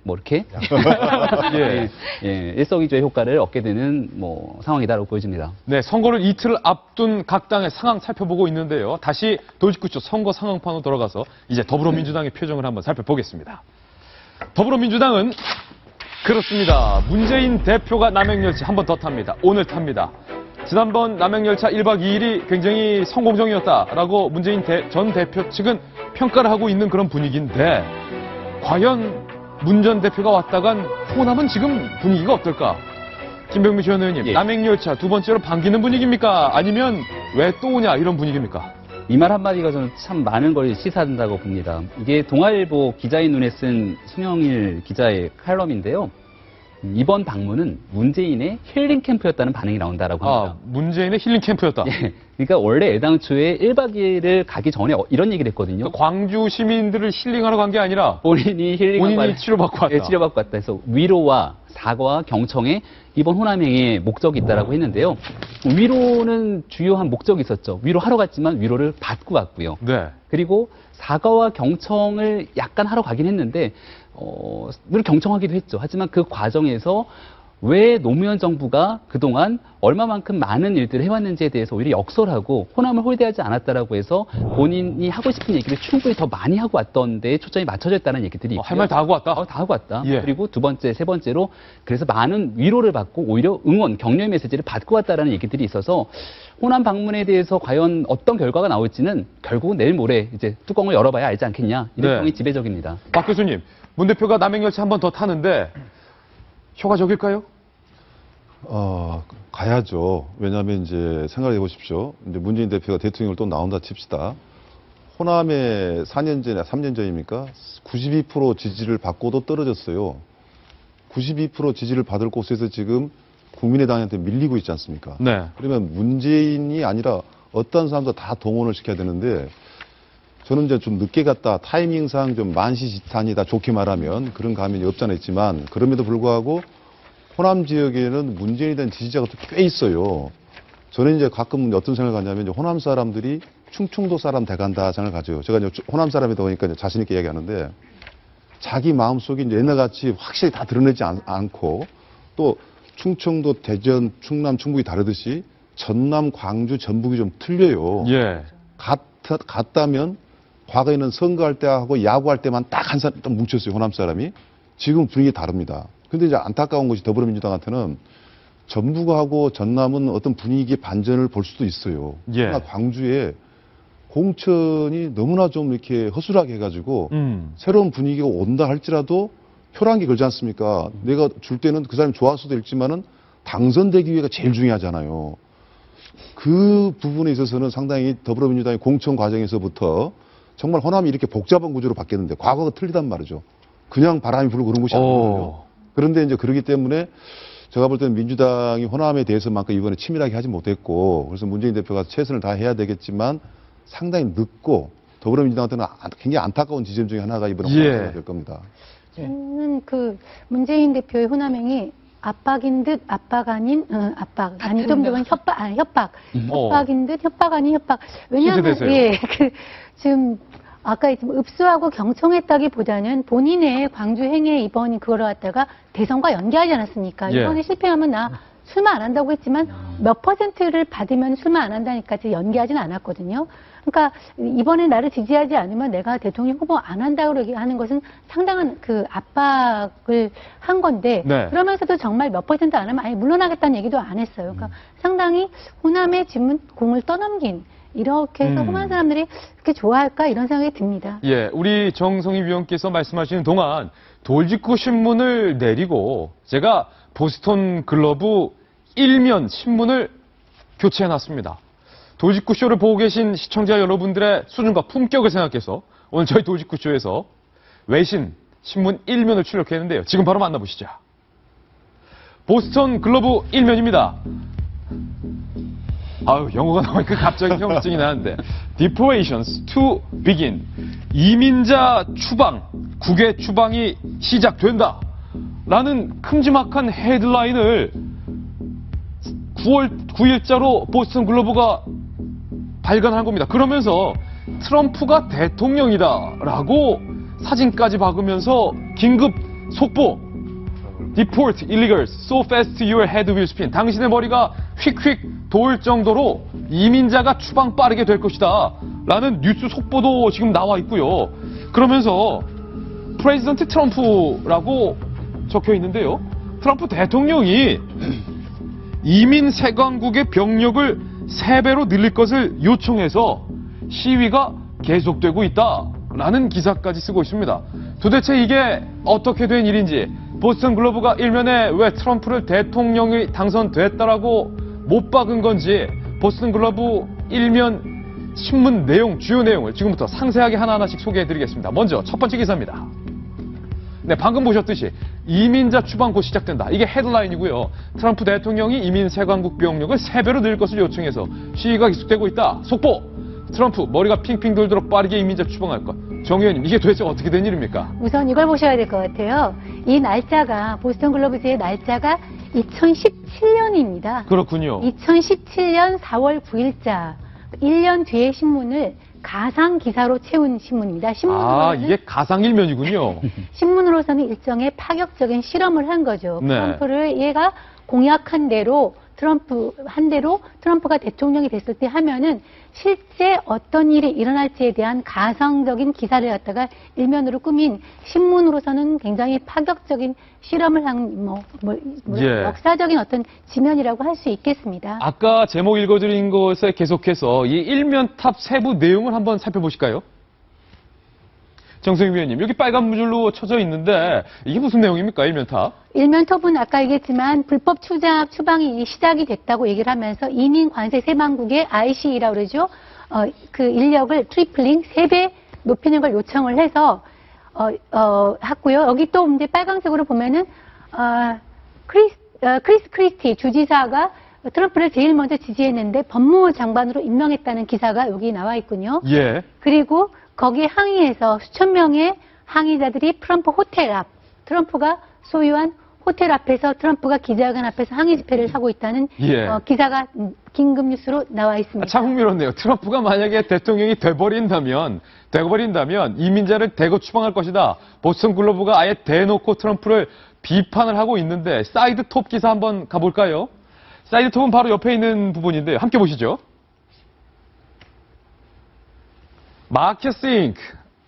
뭐 이렇게 예. 일석이조의 효과를 얻게 되는 뭐 상황이다라고 보여집니다. 네, 선거를 이틀 앞둔 각 당의 상황 살펴보고 있는데요. 다시 도지구초 선거 상황판으로 돌아가서 이제 더불어민주당의 표정을 한번 살펴보겠습니다. 더불어민주당은 그렇습니다. 문재인 대표가 남행열차 한 번 더 탑니다. 오늘 탑니다. 지난번 남행열차 1박 2일이 굉장히 성공적이었다라고 문재인 전 대표 측은 평가를 하고 있는 그런 분위기인데, 과연 문 전 대표가 왔다간 호남은 지금 분위기가 어떨까? 김병민 전 의원님, 예. 남행열차 두 번째로 반기는 분위기입니까? 아니면 왜 또 오냐 이런 분위기입니까? 이 말 한마디가 저는 참 많은 걸 시사한다고 봅니다. 이게 동아일보 기자의 눈에 쓴 송영일 기자의 칼럼인데요. 이번 방문은 문재인의 힐링 캠프였다는 반응이 나온다라고 합니다. 문재인의 힐링 캠프였다. 예. 그러니까 원래 애당초에 1박 2일을 가기 전에 이런 얘기를 했거든요. 광주 시민들을 힐링하러 간 게 아니라 본인이 본인이 치료받고 왔다. 예, 치료받고 왔다 해서 위로와 사과와 경청에 이번 호남행의 목적이 있다라고 했는데요. 위로는 주요한 목적이 있었죠. 위로하러 갔지만 위로를 받고 왔고요. 네. 그리고 사과와 경청을 약간 하러 가긴 했는데 늘 경청하기도 했죠. 하지만 그 과정에서 왜 노무현 정부가 그동안 얼마만큼 많은 일들을 해왔는지에 대해서 오히려 역설하고 호남을 홀대하지 않았다라고 해서 본인이 하고 싶은 얘기를 충분히 더 많이 하고 왔던 데에 초점이 맞춰져 있다는 얘기들이 있고요. 할 말 다 하고 왔다. 다 하고 왔다. 예. 그리고 두 번째, 세 번째로 그래서 많은 위로를 받고 오히려 응원, 격려의 메시지를 받고 왔다라는 얘기들이 있어서 호남 방문에 대해서 과연 어떤 결과가 나올지는 결국은 내일 모레 이제 뚜껑을 열어봐야 알지 않겠냐. 이런 네. 평이 지배적입니다. 박 교수님, 문 대표가 남행열차 한 번 더 타는데 효과적일까요? 가야죠. 왜냐하면 이제 생각해 보십시오. 이제 문재인 대표가 대통령을 또 나온다 칩시다. 호남에 4년 전에, 3년 전입니까? 92% 지지를 받고도 떨어졌어요. 92% 지지를 받을 곳에서 지금 국민의당한테 밀리고 있지 않습니까? 네. 그러면 문재인이 아니라 어떤 사람도 다 동원을 시켜야 되는데, 저는 이제 좀 늦게 갔다, 타이밍상 좀 만시지탄이다, 좋게 말하면 그런 감이 없지 않아 있지만, 그럼에도 불구하고 호남 지역에는 문재인에 대한 지지자가 또 꽤 있어요. 저는 이제 가끔 어떤 생각을 하냐면, 이제 호남 사람들이 충청도 사람 돼간다 생각을 가져요. 제가 이제 호남 사람이다 보니까 이제 자신있게 이야기하는데, 자기 마음속에 이제 옛날같이 확실히 다 드러내지 않고, 또 충청도, 대전, 충남, 충북이 다르듯이 전남, 광주, 전북이 좀 틀려요. 예. 같다면 과거에는 선거할 때하고 야구할 때만 딱 한 사람 딱 뭉쳤어요, 호남 사람이. 지금 분위기 다릅니다. 근데 이제 안타까운 것이 더불어민주당한테는 전북하고 전남은 어떤 분위기의 반전을 볼 수도 있어요. 예. 그러나 광주에 공천이 너무나 좀 이렇게 허술하게 해가지고 새로운 분위기가 온다 할지라도 표라는 게 걸지 않습니까? 내가 줄 때는 그 사람이 좋아할 수도 있지만은 당선되기 위해가 제일 중요하잖아요. 그 부분에 있어서는 상당히 더불어민주당의 공천 과정에서부터 정말 호남이 이렇게 복잡한 구조로 바뀌었는데 과거가 틀리단 말이죠. 그냥 바람이 불고 그런 것이 아니거든요. 그런데 이제 그러기 때문에 제가 볼 때는 민주당이 호남에 대해서만큼 이번에 치밀하게 하지 못했고 그래서 문재인 대표가 최선을 다해야 되겠지만 상당히 늦고 더불어민주당한테는 굉장히 안타까운 지점 중에 하나가 이번에 호남이 될 겁니다. 저는 그 문재인 대표의 호남행이 압박인 듯 압박 아닌 압박 아니 좀 더 협박 협박인 듯 협박 아닌 협박. 왜냐하면 지금 아까 지금 읍수하고 경청했다기보다는 본인의 광주 행에 이번 그거를 갖다가 대선과 연계하지 않았습니까? 이번에 실패하면 나 술만 안 한다고 했지만 몇 퍼센트를 받으면 술만 안 한다니까 연계하지는 않았거든요. 그러니까 이번에 나를 지지하지 않으면 내가 대통령 후보 안 한다고 하는 것은 상당한 그 압박을 한 건데 그러면서도 정말 몇 퍼센트 안 하면 아예 물러나겠다는 얘기도 안 했어요. 그러니까 상당히 호남의 지문 공을 떠넘긴 이렇게 해서 호남 사람들이 그렇게 좋아할까 이런 생각이 듭니다. 예, 우리 정성희 위원께서 말씀하시는 동안 돌직구 신문을 내리고 제가 보스턴 글로브 1면 신문을 교체해놨습니다. 돌직구쇼를 보고 계신 시청자 여러분들의 수준과 품격을 생각해서 오늘 저희 돌직구쇼에서 외신 신문 1면을 출력했는데요. 지금 바로 만나보시죠. 보스턴 글로브 1면입니다. 아유, 영어가 나오니까 갑자기 경증이 나는데. Deportations to begin. 이민자 추방, 국외 추방이 시작된다. 라는 큼지막한 헤드라인을 9월 9일자로 보스턴 글로브가 발간한 겁니다. 그러면서 트럼프가 대통령이다 라고 사진까지 박으면서 긴급 속보. Deport illegals so fast your head will spin. 당신의 머리가 휙휙 돌 정도로 이민자가 추방 빠르게 될 것이다 라는 뉴스 속보도 지금 나와 있고요. 그러면서 프레지던트 트럼프라고 적혀 있는데요. 트럼프 대통령이 이민 세관국의 병력을 3배로 늘릴 것을 요청해서 시위가 계속되고 있다라는 기사까지 쓰고 있습니다. 도대체 이게 어떻게 된 일인지, 보스턴 글로브가 일면에 왜 트럼프를 대통령이 당선됐다라고 못 박은 건지, 보스턴 글로브 일면 신문 내용, 주요 내용을 지금부터 상세하게 하나하나씩 소개해드리겠습니다. 먼저 첫 번째 기사입니다. 네, 방금 보셨듯이 이민자 추방 곧 시작된다. 이게 헤드라인이고요. 트럼프 대통령이 이민 세관국 병력을 3배로 늘릴 것을 요청해서 시위가 계속되고 있다. 속보! 트럼프 머리가 핑핑 돌도록 빠르게 이민자 추방할 것. 정 의원님, 이게 도대체 어떻게 된 일입니까? 우선 이걸 보셔야 될 것 같아요. 이 날짜가, 보스턴 글로브지의 날짜가 2017년입니다. 그렇군요. 2017년 4월 9일자. 1년 뒤의 신문을 가상 기사로 채운 신문입니다. 이게 가상 일면이군요. 신문으로서는 일정의 파격적인 실험을 한 거죠. 트럼프를 얘가 공약한 대로 트럼프가 대통령이 됐을 때 하면은 실제 어떤 일이 일어날지에 대한 가상적인 기사를 갖다가 일면으로 꾸민 신문으로서는 굉장히 파격적인 실험을 한 역사적인 어떤 지면이라고 할 수 있겠습니다. 아까 제목 읽어드린 것에 계속해서 이 일면 탑 세부 내용을 한번 살펴보실까요? 정성희 위원님, 여기 빨간 무줄로 쳐져 있는데 이게 무슨 내용입니까? 일면 탑? 일면 톱은 아까 얘기했지만 불법 추방이 시작이 됐다고 얘기를 하면서 이민 관세 세방국의 ICE라고 그러죠. 그 인력을 트리플링 3배 높이는 걸 요청을 해서 했고요. 여기 또 이제 빨간색으로 보면은 크리스 크리스티 주지사가 트럼프를 제일 먼저 지지했는데 법무부 장관으로 임명했다는 기사가 여기 나와 있군요. 예. 그리고 거기에 항의해서 수천 명의 항의자들이 트럼프가 소유한 호텔 앞에서 트럼프가 기자회견 앞에서 항의 집회를 하고 있다는 기사가 긴급 뉴스로 나와 있습니다. 참 흥미롭네요. 트럼프가 만약에 대통령이 돼버린다면 이민자를 대거 추방할 것이다. 보스턴 글로브가 아예 대놓고 트럼프를 비판을 하고 있는데 사이드 톱 기사 한번 가볼까요? 사이드 톱은 바로 옆에 있는 부분인데요. 함께 보시죠. 마켓 싱크.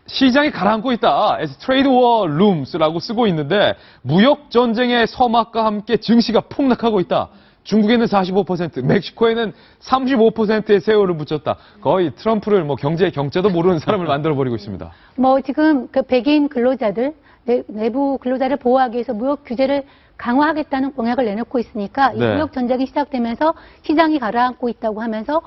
시장이 가라앉고 있다. as trade war looms라고 쓰고 있는데 무역 전쟁의 서막과 함께 증시가 폭락하고 있다. 중국에는 45%, 멕시코에는 35%의 세월을 붙였다. 거의 트럼프를 경제의 경제도 모르는 사람을 만들어버리고 있습니다. 지금 그 백인 근로자들, 내부 근로자를 보호하기 위해서 무역 규제를 강화하겠다는 공약을 내놓고 있으니까 이 네. 무역 전쟁이 시작되면서 시장이 가라앉고 있다고 하면서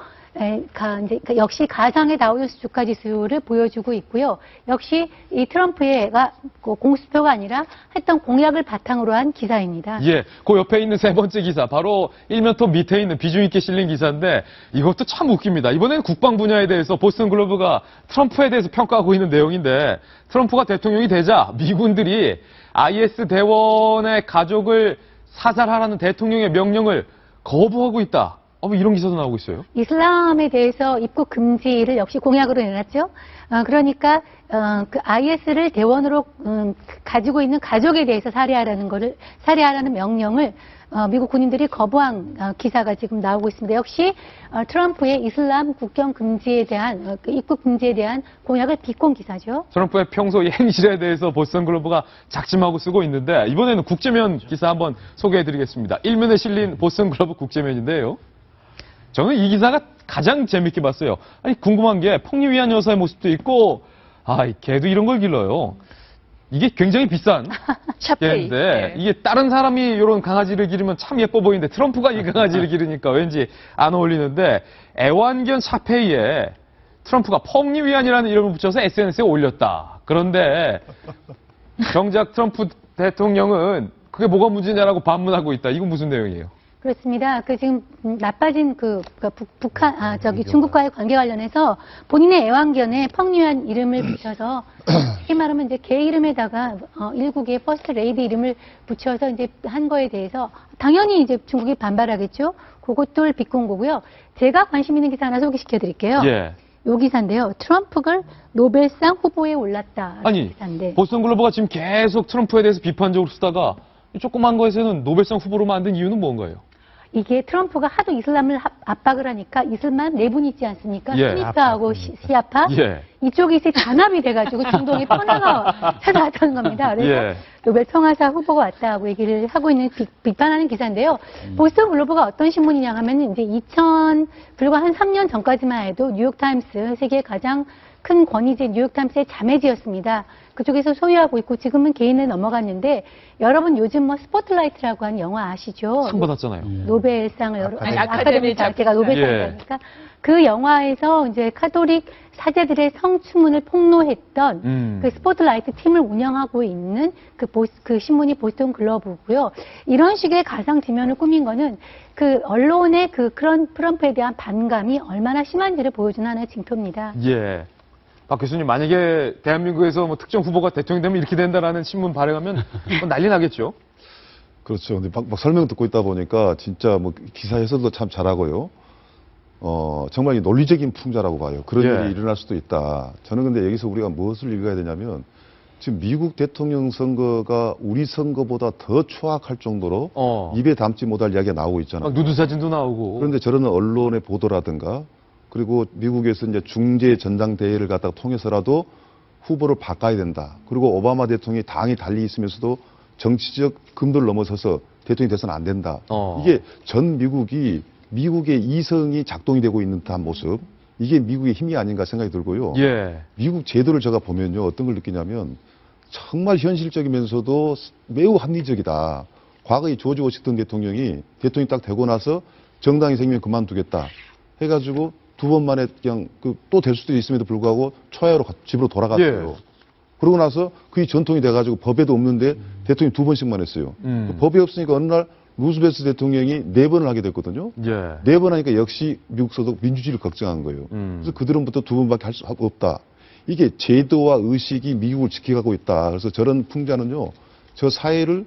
이제 역시 가상의 다우존스 주가 지수를 보여주고 있고요. 역시 이 트럼프가 공수표가 아니라 했던 공약을 바탕으로 한 기사입니다. 예, 그 옆에 있는 세 번째 기사, 바로 일면톱 밑에 있는 비중 있게 실린 기사인데 이것도 참 웃깁니다. 이번에는 국방 분야에 대해서 보스턴 글로브가 트럼프에 대해서 평가하고 있는 내용인데 트럼프가 대통령이 되자 미군들이 IS 대원의 가족을 사살하라는 대통령의 명령을 거부하고 있다. 뭐 이런 기사도 나오고 있어요. 이슬람에 대해서 입국 금지를 역시 공약으로 내놨죠. 그러니까 그 IS를 대원으로 가지고 있는 가족에 대해서 살해하라는 명령을 미국 군인들이 거부한 기사가 지금 나오고 있습니다. 역시 트럼프의 이슬람 국경 금지에 대한 입국 금지에 대한 공약을 비꼰 기사죠. 트럼프의 평소 행실에 대해서 보스턴 글로브가 작심하고 쓰고 있는데 이번에는 국제면 기사 한번 소개해드리겠습니다. 일면에 실린 보스턴 글로브 국제면인데요. 저는 이 기사가 가장 재밌게 봤어요. 아니 궁금한 게 폭리위안 여사의 모습도 있고 걔도 이런 걸 길러요. 이게 굉장히 비싼 샤페이. 개인데 네. 이게 다른 사람이 이런 강아지를 기르면 참 예뻐 보이는데 트럼프가 이 강아지를 기르니까 왠지 안 어울리는데 애완견 샤페이에 트럼프가 폭리위안이라는 이름을 붙여서 SNS에 올렸다. 그런데 정작 트럼프 대통령은 그게 뭐가 문제냐라고 반문하고 있다. 이건 무슨 내용이에요? 그렇습니다. 지금 나빠진 중국과의 관계 관련해서 본인의 애완견에 펑류한 이름을 붙여서 쉽게 말하면 이제 개 이름에다가 일국의 퍼스트 레이디 이름을 붙여서 이제 한 거에 대해서 당연히 이제 중국이 반발하겠죠. 그것도 비꼰 거고요. 제가 관심 있는 기사 하나 소개시켜 드릴게요. 예. 요 기사인데요. 트럼프가 노벨상 후보에 올랐다. 아니, 기사인데. 보스턴 글로버가 지금 계속 트럼프에 대해서 비판적으로 쓰다가 조그만 거에서는 노벨상 후보로 만든 이유는 뭔가요? 이게 트럼프가 하도 이슬람을 압박을 하니까 이슬람 네 분 있지 않습니까? 예. 수니파하고 시아파. 예. 이쪽이 이제 단합이 돼가지고 중동의 평화가 찾아왔다는 겁니다. 그래서 예. 노벨 평화사 후보가 왔다고 얘기를 하고 있는 비판하는 기사인데요. 보스턴 글로브가 어떤 신문이냐 하면 이제 불과 한 3년 전까지만 해도 뉴욕타임스 세계 가장 큰 권위지 뉴욕타임스의 자매지였습니다. 그쪽에서 소유하고 있고 지금은 개인에 넘어갔는데 여러분 요즘 스포트라이트라고 하는 영화 아시죠? 상 받았잖아요. 노벨상을 아카데미 제가 노벨상이니까 그 영화에서 이제 카톨릭 사제들의 성추문을 폭로했던 그 스포트라이트 팀을 운영하고 있는 그 신문이 보스턴 글로브고요. 이런 식의 가상 지면을 꾸민 거는 그 언론의 그런 트럼프에 대한 반감이 얼마나 심한지를 보여주는 하나의 징표입니다. 예. 박 교수님, 만약에 대한민국에서 뭐 특정 후보가 대통령 되면 이렇게 된다라는 신문 발행하면 난리 나겠죠? 그렇죠. 근데 막 설명 듣고 있다 보니까 진짜 뭐 기사 해설도 참 잘하고요. 정말 이 논리적인 풍자라고 봐요. 그런 예. 일이 일어날 수도 있다. 저는 근데 여기서 우리가 무엇을 읽어야 되냐면 지금 미국 대통령 선거가 우리 선거보다 더 추악할 정도로 입에 담지 못할 이야기가 나오고 있잖아요. 막 누드 사진도 나오고. 그런데 저런 언론의 보도라든가 그리고 미국에서 이제 중재 전당대회를 갖다가 통해서라도 후보를 바꿔야 된다. 그리고 오바마 대통령이 당이 달리 있으면서도 정치적 금도를 넘어서서 대통령이 돼서는 안 된다. 이게 전 미국의 이성이 작동이 되고 있는 듯한 모습. 이게 미국의 힘이 아닌가 생각이 들고요. 예. 미국 제도를 제가 보면요. 어떤 걸 느끼냐면 정말 현실적이면서도 매우 합리적이다. 과거에 조지 워싱턴 대통령이 딱 되고 나서 정당이 생기면 그만두겠다. 해가지고 두 번 만에 그냥 또 될 수도 있음에도 불구하고 초하로 집으로 돌아갔어요. 예. 그러고 나서 그게 전통이 돼가지고 법에도 없는데 대통령이 2번씩만 했어요. 법이 없으니까 어느 날 루스벨트 대통령이 4번을 하게 됐거든요. 예. 4번 하니까 역시 미국 소속 민주주의를 걱정한 거예요. 그래서 그들은부터 2번밖에 할 수 없다. 이게 제도와 의식이 미국을 지켜가고 있다. 그래서 저런 풍자는요, 저 사회를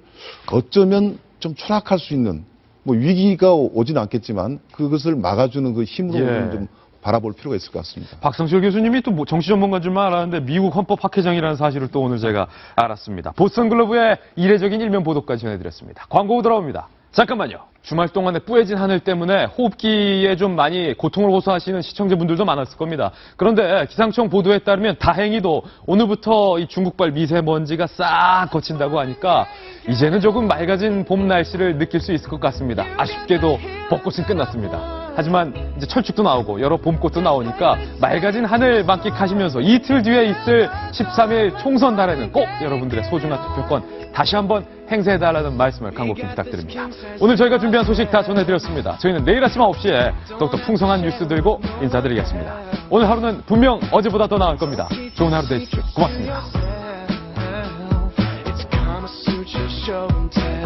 어쩌면 좀 추락할 수 있는, 뭐 위기가 오진 않겠지만 그것을 막아주는 그 힘으로 예. 좀 바라볼 필요가 있을 것 같습니다. 박성철 교수님이 또 뭐 정치 전문가인 줄만 알았는데 미국 헌법 학회장이라는 사실을 또 오늘 제가 알았습니다. 보스턴 글로브의 이례적인 일면 보도까지 전해드렸습니다. 광고 돌아옵니다. 잠깐만요. 주말 동안에 뿌얘진 하늘 때문에 호흡기에 좀 많이 고통을 호소하시는 시청자분들도 많았을 겁니다. 그런데 기상청 보도에 따르면 다행히도 오늘부터 이 중국발 미세먼지가 싹 거친다고 하니까 이제는 조금 맑아진 봄 날씨를 느낄 수 있을 것 같습니다. 아쉽게도 벚꽃은 끝났습니다. 하지만 이제 철쭉도 나오고 여러 봄꽃도 나오니까 맑아진 하늘 만끽하시면서 이틀 뒤에 있을 13일 총선 날에는 꼭 여러분들의 소중한 투표권 다시 한번 행세해달라는 말씀을 간곡히 부탁드립니다. 오늘 저희가 준비한 소식 다 전해드렸습니다. 저희는 내일 아침 9시에 더욱더 풍성한 뉴스 들고 인사드리겠습니다. 오늘 하루는 분명 어제보다 더 나을 겁니다. 좋은 하루 되십시오. 고맙습니다. It's Kama Sutra show and tell.